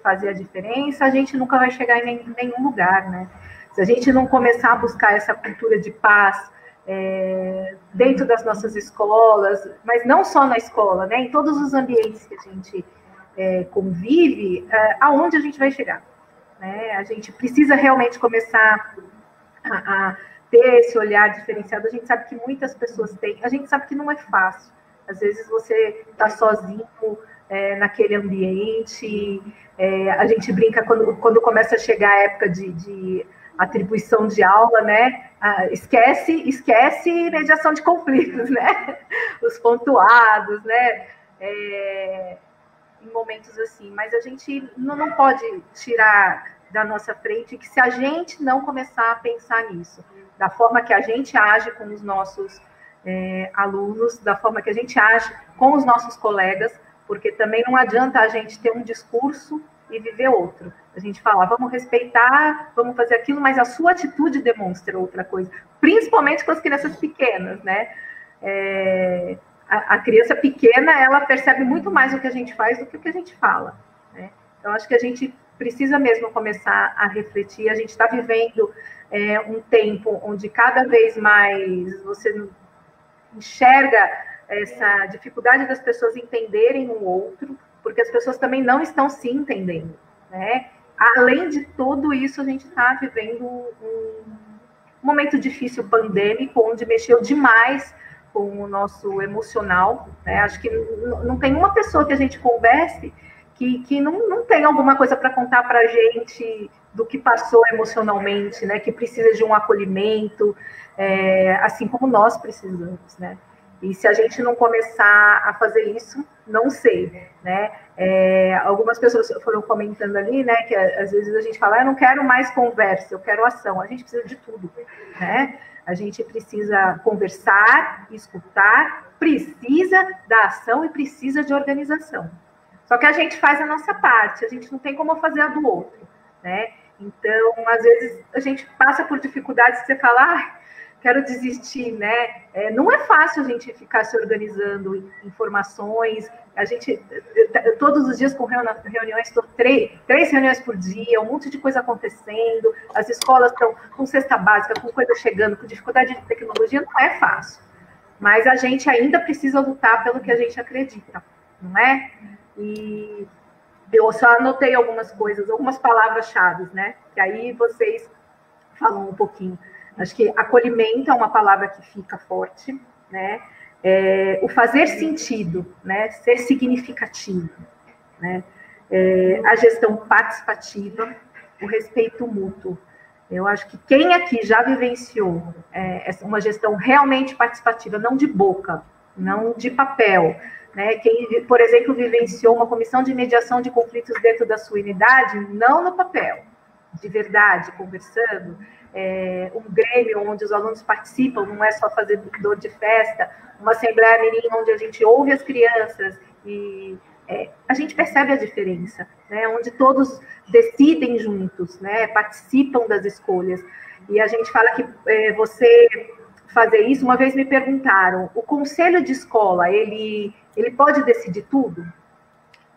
fazer a diferença, a gente nunca vai chegar em nenhum lugar, né? Se a gente não começar a buscar essa cultura de paz dentro das nossas escolas, mas não só na escola, né? Em todos os ambientes que a gente convive, aonde a gente vai chegar, né? A gente precisa realmente começar a ter esse olhar diferenciado. A gente sabe que muitas pessoas têm, a gente sabe que não é fácil. Às vezes você está sozinho naquele ambiente, a gente brinca quando começa a chegar a época de atribuição de aula, né? esquece mediação de conflitos, né? Os pontuados, né? Em momentos assim. Mas a gente não pode tirar da nossa frente que se a gente não começar a pensar nisso, da forma que a gente age com os nossos alunos, da forma que a gente age com os nossos colegas, porque também não adianta a gente ter um discurso e viver outro. A gente fala, vamos respeitar, vamos fazer aquilo, mas a sua atitude demonstra outra coisa, principalmente com as crianças pequenas, né? A criança pequena, ela percebe muito mais o que a gente faz do que o que a gente fala, né? Então, acho que a gente precisa mesmo começar a refletir. A gente está vivendo um tempo onde cada vez mais você enxerga essa dificuldade das pessoas entenderem um outro, porque as pessoas também não estão se entendendo, né? Além de tudo isso, a gente está vivendo um momento difícil, pandêmico, onde mexeu demais com o nosso emocional, né? Acho que não tem uma pessoa que a gente converse que não tem alguma coisa para contar para a gente do que passou emocionalmente, né? Que precisa de um acolhimento, assim como nós precisamos, né? E se a gente não começar a fazer isso, não sei, né? Algumas pessoas foram comentando ali, né? Que às vezes a gente fala, eu não quero mais conversa, eu quero ação. A gente precisa de tudo, né? A gente precisa conversar, escutar, precisa da ação e precisa de organização. Só que a gente faz a nossa parte, a gente não tem como fazer a do outro, né? Então, às vezes, a gente passa por dificuldades que você fala, quero desistir, né? Não é fácil a gente ficar se organizando informações. A gente, todos os dias com reuniões, três reuniões por dia, um monte de coisa acontecendo, as escolas estão com cesta básica, com coisa chegando, com dificuldade de tecnologia, não é fácil. Mas a gente ainda precisa lutar pelo que a gente acredita, não é? E eu só anotei algumas coisas, algumas palavras-chave, né? Que aí vocês falam um pouquinho. Acho que acolhimento é uma palavra que fica forte, né? O fazer sentido, né? Ser significativo, né? A gestão participativa, o respeito mútuo. Eu acho que quem aqui já vivenciou uma gestão realmente participativa, não de boca, não de papel, né? Quem, por exemplo, vivenciou uma comissão de mediação de conflitos dentro da sua unidade, não no papel, de verdade, conversando, um grêmio onde os alunos participam, não é só fazer dor de festa, uma assembleia mirim onde a gente ouve as crianças e a gente percebe a diferença, né? Onde todos decidem juntos, né? Participam das escolhas. E a gente fala que você fazer isso, uma vez me perguntaram, o conselho de escola, ele pode decidir tudo?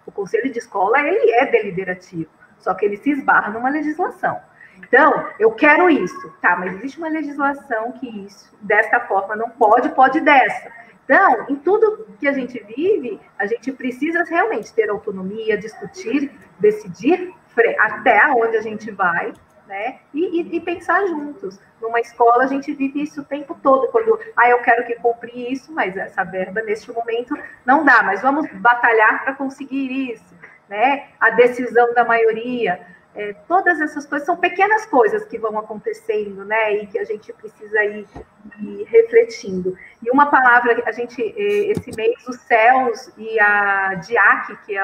O conselho de escola, ele é deliberativo, só que ele se esbarra numa legislação. Então, eu quero isso, tá, mas existe uma legislação que isso, desta forma, não pode, pode dessa. Então, em tudo que a gente vive, a gente precisa realmente ter autonomia, discutir, decidir até onde a gente vai, né? E pensar juntos. Numa escola, a gente vive isso o tempo todo, quando, eu quero que compre isso, mas essa verba, neste momento, não dá, mas vamos batalhar para conseguir isso, né? A decisão da maioria, todas essas coisas são pequenas coisas que vão acontecendo, né? E que a gente precisa ir refletindo. E uma palavra, esse mês, os CELS e a DIAC, que é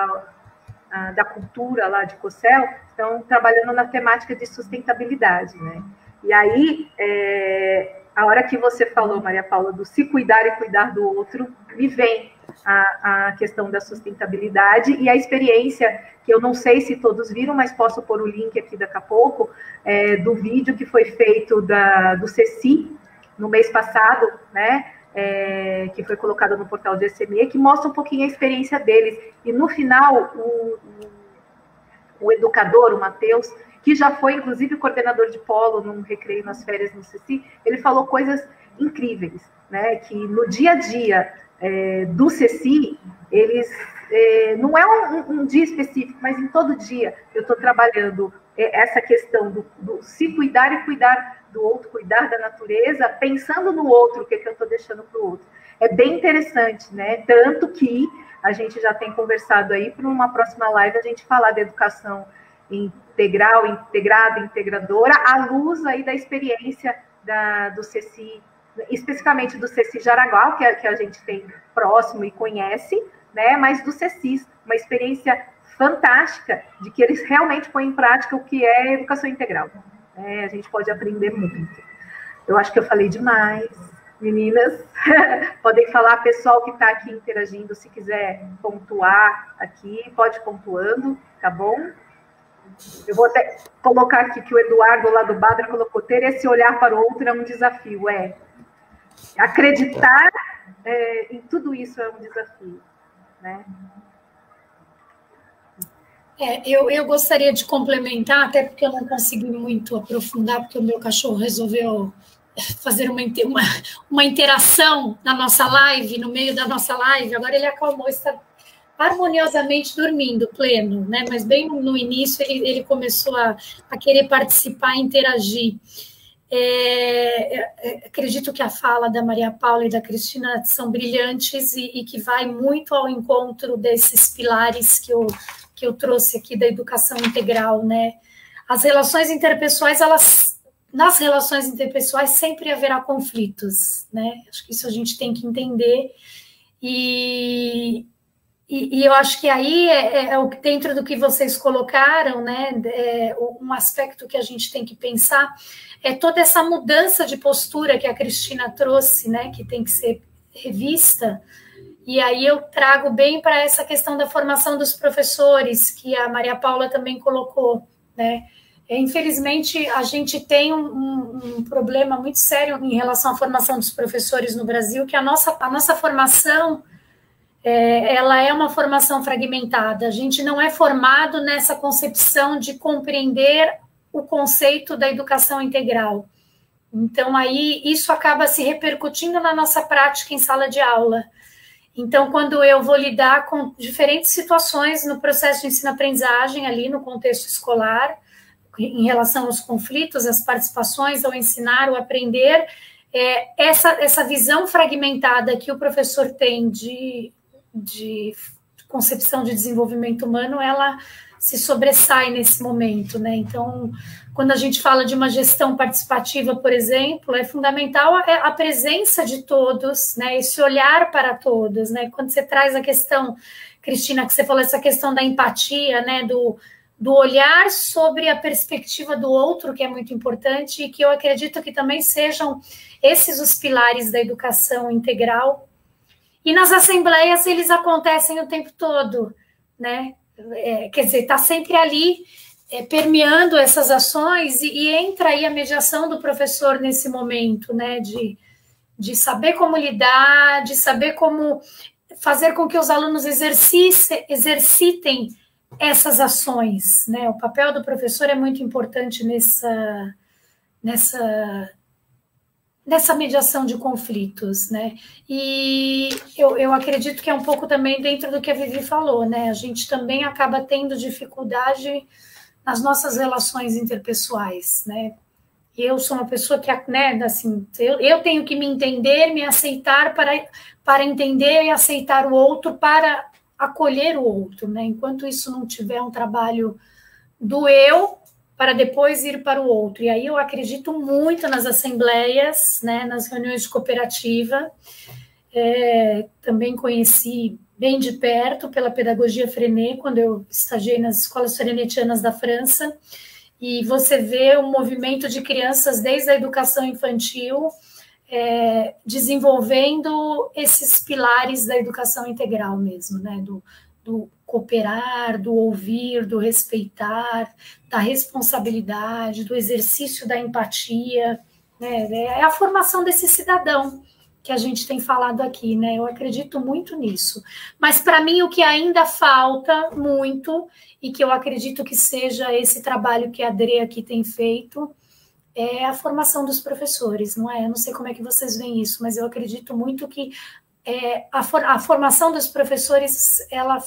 da cultura lá de Cossel, estão trabalhando na temática de sustentabilidade, né? E aí, a hora que você falou, Maria Paula, do se cuidar e cuidar do outro, me vem a questão da sustentabilidade e a experiência, que eu não sei se todos viram, mas posso pôr o link aqui daqui a pouco, do vídeo que foi feito do CECI, no mês passado, né? Que foi colocado no portal de SME, que mostra um pouquinho a experiência deles. E no final, o educador, o Matheus, que já foi, inclusive, coordenador de polo num recreio nas férias no CECI, ele falou coisas incríveis, né? Que no dia a dia do CECI, eles... não é um dia específico, mas em todo dia eu estou trabalhando essa questão do se cuidar e cuidar do outro, cuidar da natureza, pensando no outro, o que eu estou deixando para o outro. É bem interessante, né? Tanto que a gente já tem conversado aí para uma próxima live a gente falar da educação integral, integrada, integradora, à luz aí da experiência do CECI, especificamente do CECI Jaraguá, que a gente tem próximo e conhece, né? Mas do CECIS, uma experiência fantástica de que eles realmente põem em prática o que é educação integral. A gente pode aprender muito. Eu acho que eu falei demais. Meninas, podem falar, pessoal que está aqui interagindo, se quiser pontuar aqui, pode pontuando, tá bom? Eu vou até colocar aqui que o Eduardo lá do Badra colocou: ter esse olhar para o outro é um desafio. Acreditar em tudo isso é um desafio, né? Eu gostaria de complementar, até porque eu não consegui muito aprofundar, porque o meu cachorro resolveu fazer uma interação na nossa live, no meio da nossa live. Agora ele acalmou, está harmoniosamente dormindo, pleno, né? Mas bem no início ele começou a querer participar e interagir. Acredito que a fala da Maria Paula e da Cristina são brilhantes e que vai muito ao encontro desses pilares que eu trouxe aqui da educação integral, né? As relações interpessoais, nas relações interpessoais sempre haverá conflitos, né? Acho que isso a gente tem que entender e eu acho que aí dentro do que vocês colocaram, né? Um aspecto que a gente tem que pensar é toda essa mudança de postura que a Cristina trouxe, né? Que tem que ser revista. E aí eu trago bem para essa questão da formação dos professores, que a Maria Paula também colocou, né? Infelizmente, a gente tem um problema muito sério em relação à formação dos professores no Brasil, que a nossa formação, ela é uma formação fragmentada. A gente não é formado nessa concepção de compreender o conceito da educação integral. Então, aí, isso acaba se repercutindo na nossa prática em sala de aula. Então, quando eu vou lidar com diferentes situações no processo de ensino-aprendizagem, ali no contexto escolar, em relação aos conflitos, às participações, ao ensinar, ao aprender, essa visão fragmentada que o professor tem de concepção de desenvolvimento humano, ela se sobressai nesse momento, né? Então, quando a gente fala de uma gestão participativa, por exemplo, é fundamental a presença de todos, né? Esse olhar para todos, né? Quando você traz a questão, Cristina, que você falou, essa questão da empatia, né? Do olhar sobre a perspectiva do outro, que é muito importante, e que eu acredito que também sejam esses os pilares da educação integral. E nas assembleias eles acontecem o tempo todo, né? Quer dizer, está sempre ali permeando essas ações e entra aí a mediação do professor nesse momento, né? De saber como lidar, de saber como fazer com que os alunos exercitem essas ações, né? O papel do professor é muito importante nessa mediação de conflitos, né? E eu acredito que é um pouco também dentro do que a Vivi falou, né? A gente também acaba tendo dificuldade nas nossas relações interpessoais, né? Eu sou uma pessoa que, né, assim, eu tenho que me entender, me aceitar para entender e aceitar o outro, para acolher o outro, né? Enquanto isso não tiver um trabalho do eu, para depois ir para o outro. E aí eu acredito muito nas assembleias, né, nas reuniões de cooperativa. Também conheci bem de perto pela pedagogia Freinet, quando eu estagiei nas escolas frenetianas da França, e você vê um movimento de crianças desde a educação infantil desenvolvendo esses pilares da educação integral mesmo, né, do cooperar, do ouvir, do respeitar, da responsabilidade, do exercício da empatia, né? É a formação desse cidadão que a gente tem falado aqui, né? Eu acredito muito nisso. Mas, para mim, o que ainda falta muito, e que eu acredito que seja esse trabalho que a Adri aqui tem feito, é a formação dos professores, não é? Eu não sei como é que vocês veem isso, mas eu acredito muito que a formação dos professores, ela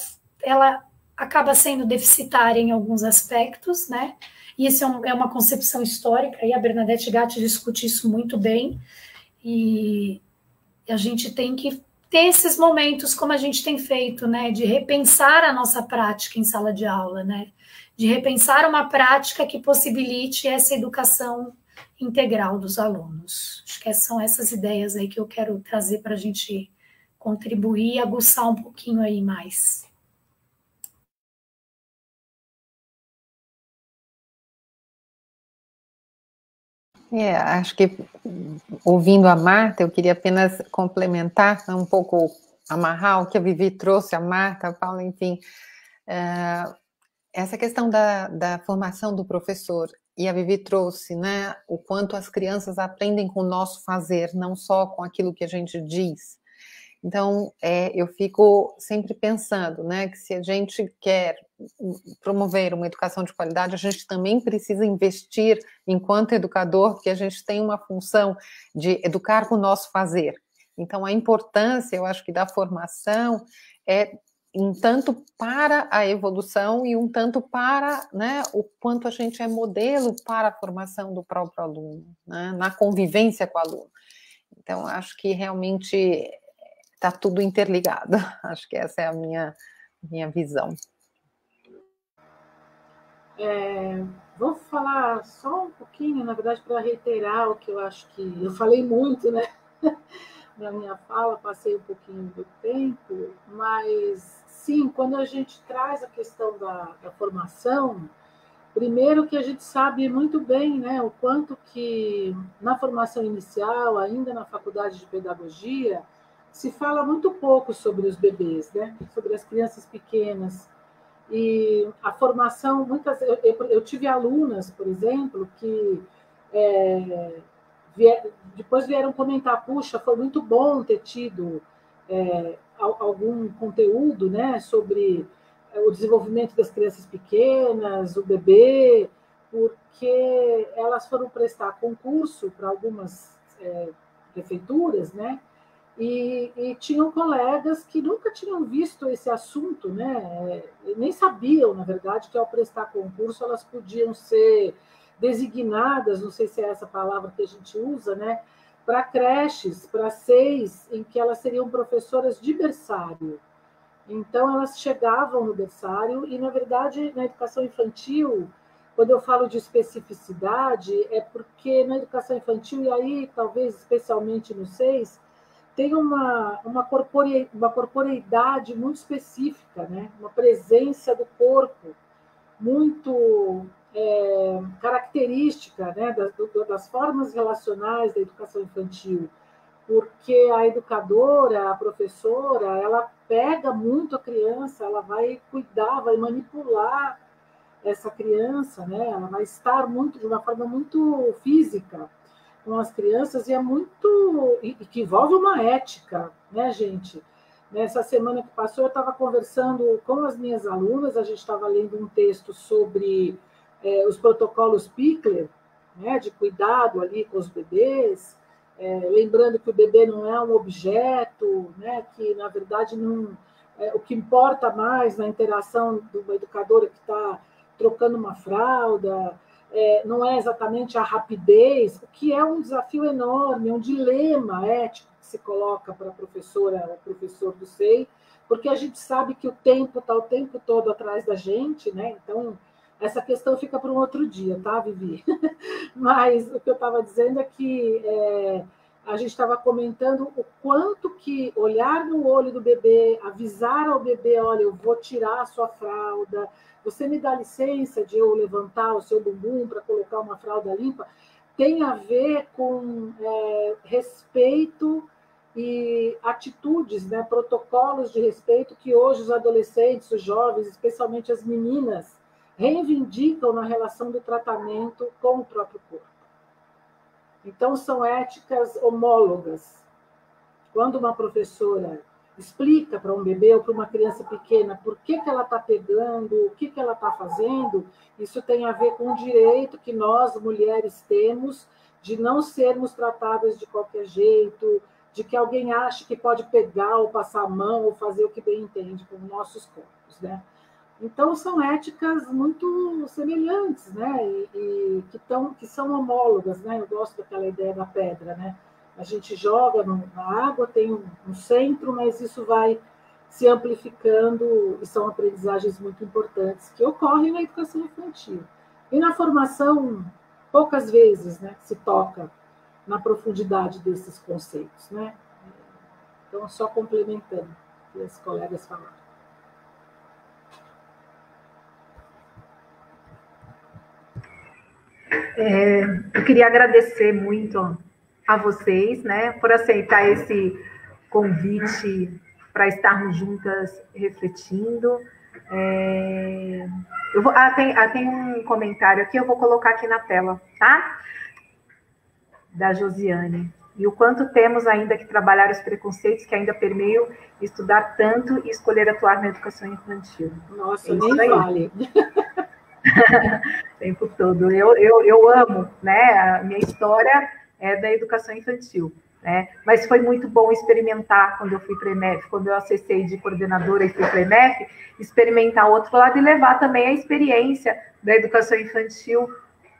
acaba sendo deficitária em alguns aspectos, né? E isso é uma concepção histórica, e a Bernadette Gatti discute isso muito bem, e a gente tem que ter esses momentos, como a gente tem feito, né? De repensar a nossa prática em sala de aula, né? De repensar uma prática que possibilite essa educação integral dos alunos. Acho que são essas ideias aí que eu quero trazer para a gente contribuir e aguçar um pouquinho aí mais. Acho que, ouvindo a Marta, eu queria apenas complementar, um pouco amarrar o que a Vivi trouxe, a Marta, a Paula, enfim, essa questão da formação do professor, e a Vivi trouxe, né, o quanto as crianças aprendem com o nosso fazer, não só com aquilo que a gente diz. Então, eu fico sempre pensando, né, que se a gente quer promover uma educação de qualidade, a gente também precisa investir enquanto educador, porque a gente tem uma função de educar com o nosso fazer. Então, a importância, eu acho que da formação é um tanto para a evolução e um tanto para, né, o quanto a gente é modelo para a formação do próprio aluno, né, na convivência com o aluno. Então, acho que realmente está tudo interligado. Acho que essa é a minha visão. Vou falar só um pouquinho, na verdade, para reiterar o que eu acho que eu falei muito, né? Na minha fala, passei um pouquinho do tempo, mas sim, quando a gente traz a questão da formação, primeiro que a gente sabe muito bem, né, o quanto que na formação inicial, ainda na faculdade de pedagogia, se fala muito pouco sobre os bebês, né, sobre as crianças pequenas. E a formação, eu tive alunas, por exemplo, que depois vieram comentar, puxa, foi muito bom ter tido algum conteúdo, né, sobre o desenvolvimento das crianças pequenas, o bebê, porque elas foram prestar concurso para algumas prefeituras, né, e tinham colegas que nunca tinham visto esse assunto, né, nem sabiam, na verdade, que ao prestar concurso elas podiam ser designadas, não sei se é essa palavra que a gente usa, né, para creches, para SEIs, em que elas seriam professoras de berçário. Então, elas chegavam no berçário e, na verdade, na educação infantil, quando eu falo de especificidade, é porque na educação infantil, e aí talvez especialmente no SEIs, tem uma corporeidade muito específica, né? Uma presença do corpo muito característica, né? Das formas relacionais da educação infantil, porque a educadora, a professora, ela pega muito a criança, ela vai cuidar, vai manipular essa criança, né? Ela vai estar muito de uma forma muito física com as crianças e é muito e que envolve uma ética, né, gente? Nessa semana que passou, eu estava conversando com as minhas alunas, a gente estava lendo um texto sobre os protocolos Pickler, né, de cuidado ali com os bebês, lembrando que o bebê não é um objeto, né, que, na verdade, não, o que importa mais na interação de uma educadora que está trocando uma fralda, não é exatamente a rapidez, o que é um desafio enorme, um dilema ético que se coloca para a professora ou professor do SEI, porque a gente sabe que o tempo está o tempo todo atrás da gente, né? Então, essa questão fica para um outro dia, tá, Vivi? Mas o que eu estava dizendo é que a gente estava comentando o quanto que olhar no olho do bebê, avisar ao bebê, olha, eu vou tirar a sua fralda, você me dá licença de eu levantar o seu bumbum para colocar uma fralda limpa, tem a ver com respeito e atitudes, né, protocolos de respeito que hoje os adolescentes, os jovens, especialmente as meninas, reivindicam na relação do tratamento com o próprio corpo. Então, são éticas homólogas. Quando uma professora explica para um bebê ou para uma criança pequena por que ela está pegando, o que ela está fazendo, isso tem a ver com o direito que nós, mulheres, temos de não sermos tratadas de qualquer jeito, de que alguém ache que pode pegar ou passar a mão ou fazer o que bem entende com nossos corpos, né? Então, são éticas muito semelhantes, né? E que são homólogas, né? Eu gosto daquela ideia da pedra, né? A gente joga na água, tem um centro, mas isso vai se amplificando e são aprendizagens muito importantes que ocorrem na educação infantil. E na formação poucas vezes, né, se toca na profundidade desses conceitos, né? Então, só complementando o que as colegas falaram. Eu queria agradecer muito a vocês, né, por aceitar esse convite para estarmos juntas refletindo. Tem um comentário aqui, eu vou colocar aqui na tela, tá? Da Josiane. E o quanto temos ainda que trabalhar os preconceitos que ainda permeiam estudar tanto e escolher atuar na educação infantil. Nossa, nem vale. O tempo todo. Eu amo, né? A minha história é da educação infantil, né? Mas foi muito bom experimentar quando eu fui para a EMEF, quando eu acessei de coordenadora e fui para a EMEF, experimentar o outro lado e levar também a experiência da educação infantil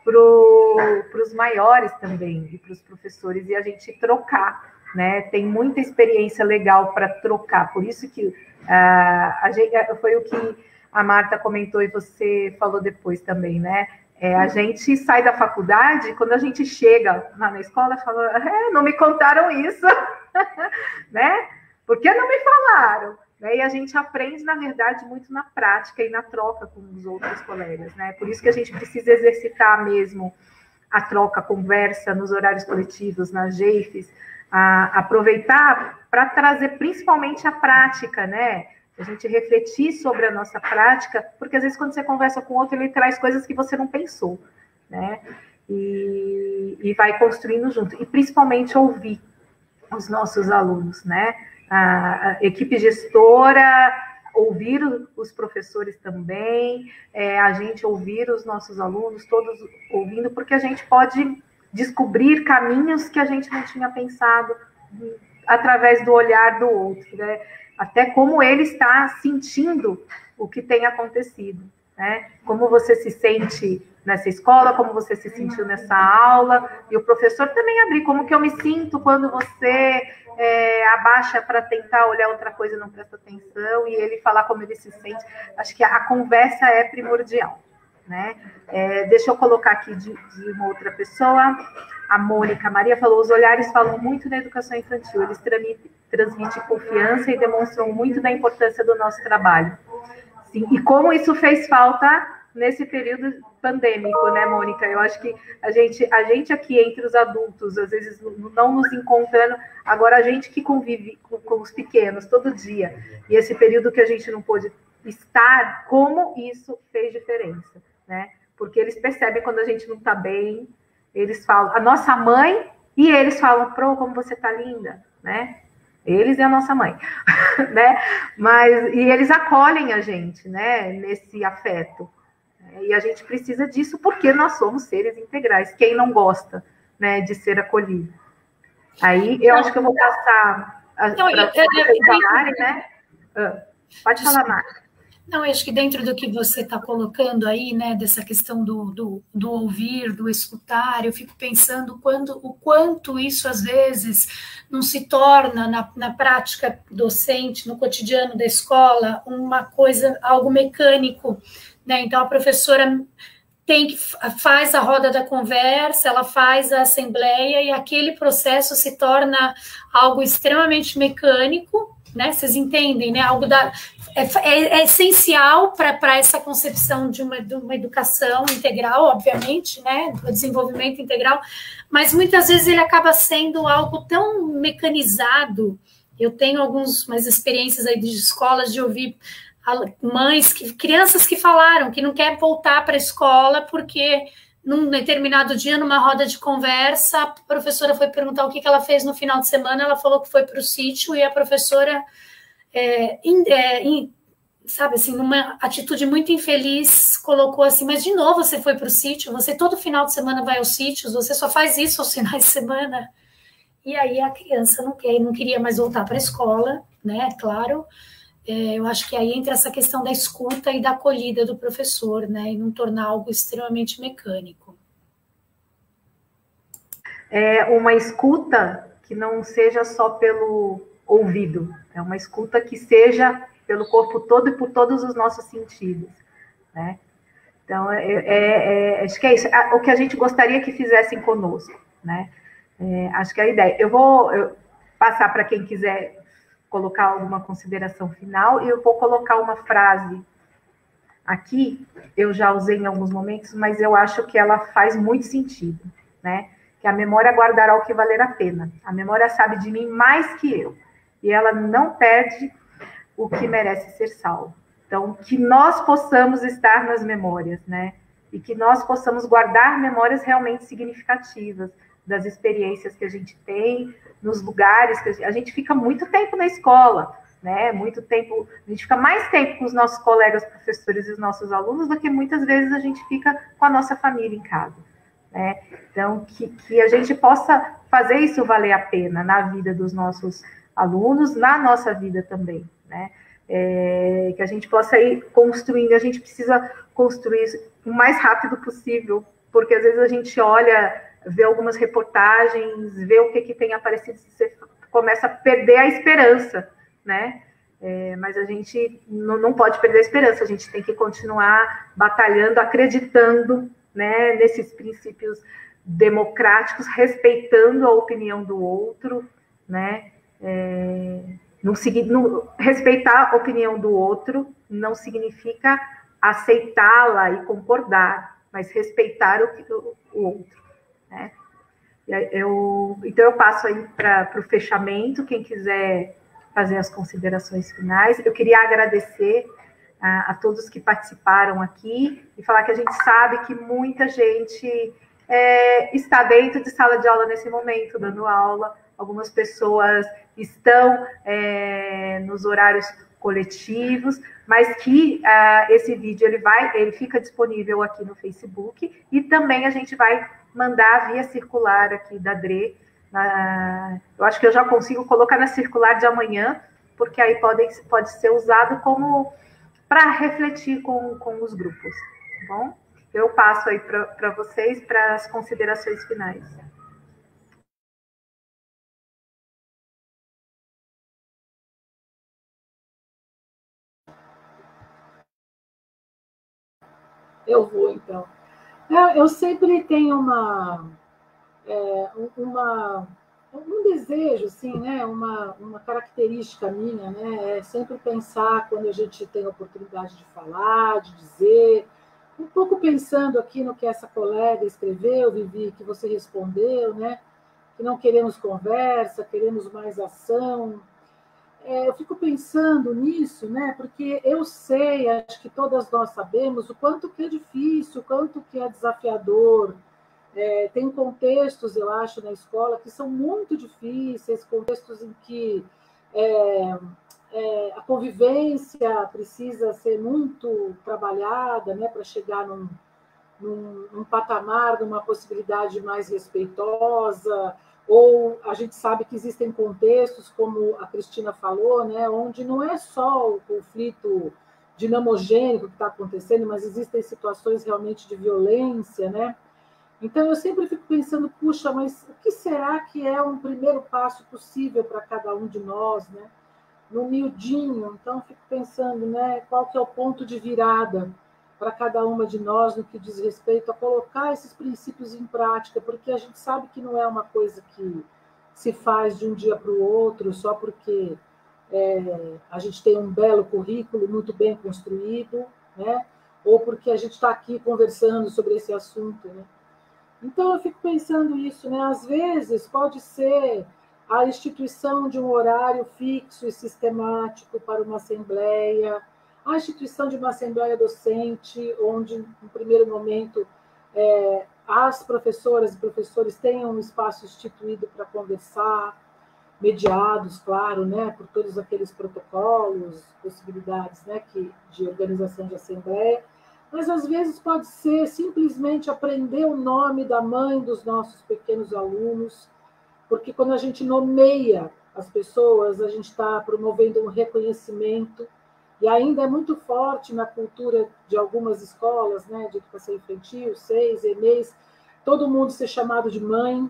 para os maiores também, e para os professores, e a gente trocar, né? Tem muita experiência legal para trocar, por isso que foi o que a Marta comentou e você falou depois também, né? A gente sai da faculdade, quando a gente chega lá na escola, fala, não me contaram isso, né? Por que não me falaram? E a gente aprende, na verdade, muito na prática e na troca com os outros colegas, né? Por isso que a gente precisa exercitar mesmo a troca, a conversa nos horários coletivos, nas GEIFs, aproveitar para trazer principalmente a prática, né? A gente refletir sobre a nossa prática, porque às vezes quando você conversa com outro, ele traz coisas que você não pensou, né? E vai construindo junto. E principalmente ouvir os nossos alunos, né? A equipe gestora, ouvir os professores também, a gente ouvir os nossos alunos, todos ouvindo, porque a gente pode descobrir caminhos que a gente não tinha pensado através do olhar do outro, né? Até como ele está sentindo o que tem acontecido, né? Como você se sente nessa escola, como você se sentiu nessa aula, e o professor também abrir, como que eu me sinto quando você abaixa para tentar olhar outra coisa e não presta atenção, e ele falar como ele se sente. Acho que a conversa é primordial, né? Deixa eu colocar aqui de uma outra pessoa. A Mônica Maria falou, os olhares falam muito na educação infantil, eles transmitem confiança e demonstram muito da importância do nosso trabalho. Sim, e como isso fez falta nesse período pandêmico, né, Mônica? Eu acho que a gente aqui entre os adultos, às vezes não nos encontrando, agora a gente que convive com os pequenos todo dia, e esse período que a gente não pôde estar, como isso fez diferença, né? Porque eles percebem quando a gente não está bem, eles falam, a nossa mãe, e eles falam, Pro, como você tá linda, né? Eles e a nossa mãe, né? E eles acolhem a gente, né? Nesse afeto. E a gente precisa disso porque nós somos seres integrais. Quem não gosta, né, de ser acolhido? Aí eu acho que eu vou passar para vocês falarem, né? Pode falar, Marta. Não, eu acho que dentro do que você está colocando aí, né, dessa questão do ouvir, do escutar, eu fico pensando o quanto isso, às vezes, não se torna, na prática docente, no cotidiano da escola, uma coisa, algo mecânico, né? Então, a professora faz a roda da conversa, ela faz a assembleia, e aquele processo se torna algo extremamente mecânico, né? Vocês entendem, né? Algo é essencial para essa concepção de uma educação integral, obviamente, né? Do desenvolvimento integral, mas muitas vezes ele acaba sendo algo tão mecanizado. Eu tenho algumas experiências aí de escolas de ouvir crianças que falaram que não quer voltar para a escola porque num determinado dia, numa roda de conversa, a professora foi perguntar o que ela fez no final de semana, ela falou que foi para o sítio, e a professora, sabe assim, numa atitude muito infeliz, colocou assim, mas de novo você foi para o sítio, você todo final de semana vai aos sítios, você só faz isso aos finais de semana. E aí a criança não queria mais voltar para a escola, né, claro. Eu acho que aí entra essa questão da escuta e da acolhida do professor, né, e não tornar algo extremamente mecânico. Uma escuta que não seja só pelo ouvido, é uma escuta que seja pelo corpo todo e por todos os nossos sentidos, né? Então, acho que é isso. O que a gente gostaria que fizessem conosco, né? Acho que é a ideia. Eu vou passar para quem quiser colocar alguma consideração final, e eu vou colocar uma frase aqui, eu já usei em alguns momentos, mas eu acho que ela faz muito sentido, né? Que a memória guardará o que valer a pena. A memória sabe de mim mais que eu, e ela não perde o que merece ser salvo. Então, que nós possamos estar nas memórias, né? E que nós possamos guardar memórias realmente significativas das experiências que a gente tem, nos lugares que a gente fica muito tempo na escola, né? Muito tempo, a gente fica mais tempo com os nossos colegas professores e os nossos alunos do que muitas vezes a gente fica com a nossa família em casa, né? Então, que a gente possa fazer isso valer a pena na vida dos nossos alunos, na nossa vida também, né? Que a gente possa ir construindo, a gente precisa construir isso o mais rápido possível, porque às vezes a gente olha, vê algumas reportagens, vê o que tem aparecido, você começa a perder a esperança, né? Mas a gente não pode perder a esperança, a gente tem que continuar batalhando, acreditando, né, nesses princípios democráticos, respeitando a opinião do outro, né? Respeitar a opinião do outro não significa aceitá-la e concordar, mas respeitar o outro, né? Então eu passo aí para o fechamento, quem quiser fazer as considerações finais. Eu queria agradecer a todos que participaram aqui e falar que a gente sabe que muita gente está dentro de sala de aula nesse momento, dando aula. Algumas pessoas estão nos horários coletivos, mas que esse vídeo ele fica disponível aqui no Facebook, e também a gente vai mandar via circular aqui da DRE. Eu acho que eu já consigo colocar na circular de amanhã, porque aí pode ser usado como para refletir com os grupos, tá bom? Eu passo aí para vocês, para as considerações finais. Eu vou, então. Eu sempre tenho um desejo, assim, né? Uma característica minha, né? É sempre pensar quando a gente tem a oportunidade de falar, de dizer, um pouco pensando aqui no que essa colega escreveu, Vivi, que você respondeu, né? Que não queremos conversa, queremos mais ação. Eu fico pensando nisso, né? Porque eu sei, acho que todas nós sabemos o quanto que é difícil, o quanto que é desafiador. Tem contextos, eu acho, na escola que são muito difíceis, contextos em que a convivência precisa ser muito trabalhada, né, para chegar num patamar, numa possibilidade mais respeitosa, ou a gente sabe que existem contextos, como a Cristina falou, né, onde não é só o conflito dinamogênico que está acontecendo, mas existem situações realmente de violência, né? Então, eu sempre fico pensando, puxa, mas o que será que é um primeiro passo possível para cada um de nós, né? No miudinho. Então, eu fico pensando, né, qual que é o ponto de virada para cada uma de nós no que diz respeito a colocar esses princípios em prática, porque a gente sabe que não é uma coisa que se faz de um dia para o outro, só porque a gente tem um belo currículo muito bem construído, né? Ou porque a gente está aqui conversando sobre esse assunto, né? Então, eu fico pensando isso, né? Às vezes pode ser a instituição de um horário fixo e sistemático para uma assembleia, a instituição de uma assembleia docente, onde, no primeiro momento, as professoras e professores tenham um espaço instituído para conversar, mediados, claro, né, por todos aqueles protocolos, possibilidades, né, de organização de assembleia, mas às vezes pode ser simplesmente aprender o nome da mãe dos nossos pequenos alunos, porque quando a gente nomeia as pessoas, a gente está promovendo um reconhecimento, e ainda é muito forte na cultura de algumas escolas, né, de educação infantil, 6, EMEIs, todo mundo ser chamado de mãe,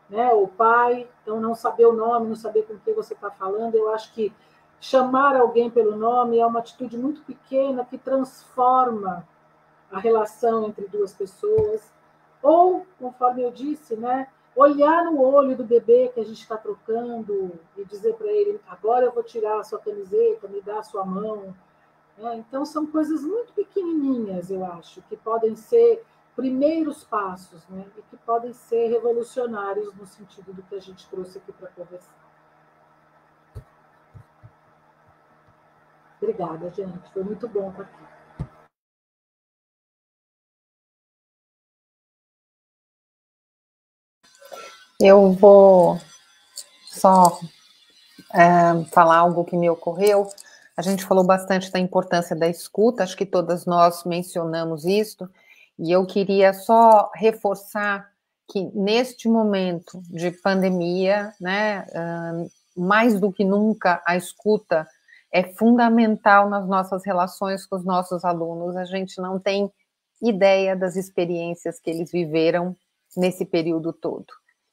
né, ou pai, então não saber o nome, não saber com quem você está falando. Eu acho que chamar alguém pelo nome é uma atitude muito pequena que transforma a relação entre duas pessoas, ou, conforme eu disse, né, olhar no olho do bebê que a gente está trocando e dizer para ele, agora eu vou tirar a sua camiseta, me dá a sua mão. Então, são coisas muito pequenininhas, eu acho, que podem ser primeiros passos, né, e que podem ser revolucionários no sentido do que a gente trouxe aqui para conversar. Obrigada, gente. Foi muito bom estar aqui. Eu vou só falar algo que me ocorreu. A gente falou bastante da importância da escuta, acho que todas nós mencionamos isso, e eu queria só reforçar que neste momento de pandemia, né, mais do que nunca a escuta é fundamental nas nossas relações com os nossos alunos. A gente não tem ideia das experiências que eles viveram nesse período todo.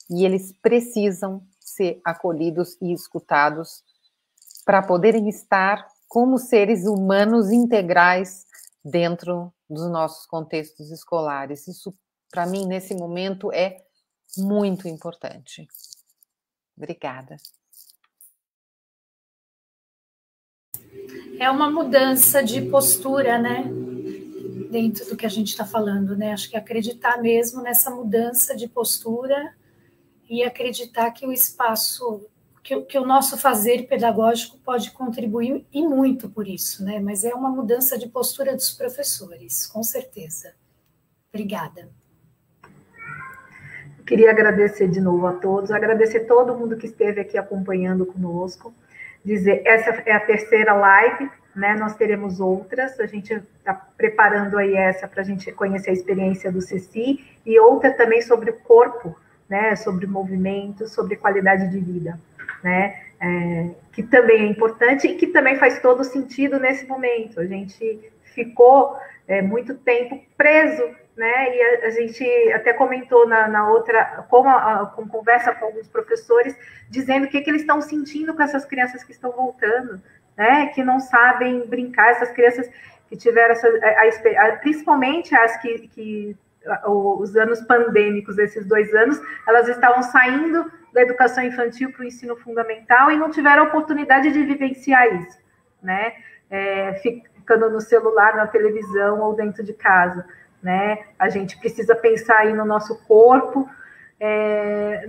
E eles precisam ser acolhidos e escutados para poderem estar como seres humanos integrais dentro dos nossos contextos escolares. Isso, para mim, nesse momento, é muito importante. Obrigada. É uma mudança de postura, né? Dentro do que a gente está falando, né? Acho que acreditar mesmo nessa mudança de postura e acreditar que o espaço, que o nosso fazer pedagógico pode contribuir e muito por isso, né? Mas é uma mudança de postura dos professores, com certeza. Obrigada. Queria agradecer de novo a todos, agradecer todo mundo que esteve aqui acompanhando conosco, dizer, essa é a terceira live, né? Nós teremos outras, a gente está preparando aí essa para a gente conhecer a experiência do Ceci, e outra também sobre o corpo, né? Sobre movimento, sobre qualidade de vida, né? Que também é importante e que também faz todo sentido nesse momento. A gente ficou muito tempo preso, né? E a gente até comentou na outra, com conversa com alguns professores, dizendo o que eles estão sentindo com essas crianças que estão voltando, né? Que não sabem brincar, essas crianças que tiveram principalmente as que os anos pandêmicos, esses 2 anos, elas estavam saindo da educação infantil para o ensino fundamental e não tiveram a oportunidade de vivenciar isso, né? Ficando no celular, na televisão ou dentro de casa, né? A gente precisa pensar aí no nosso corpo,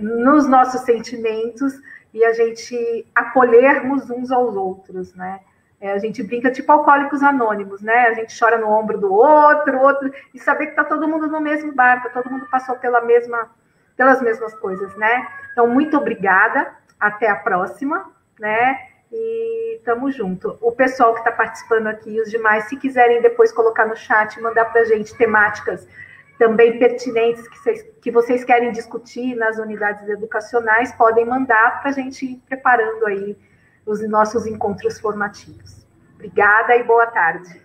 nos nossos sentimentos e a gente acolhermos uns aos outros, né? A gente brinca tipo alcoólicos anônimos, né? A gente chora no ombro do outro, e saber que está todo mundo no mesmo barco, todo mundo passou pelas mesmas coisas, né? Então, muito obrigada, até a próxima, né? E tamo junto. O pessoal que está participando aqui, os demais, se quiserem depois colocar no chat, mandar para a gente temáticas também pertinentes que vocês querem discutir nas unidades educacionais, podem mandar para a gente ir preparando aí os nossos encontros formativos. Obrigada e boa tarde.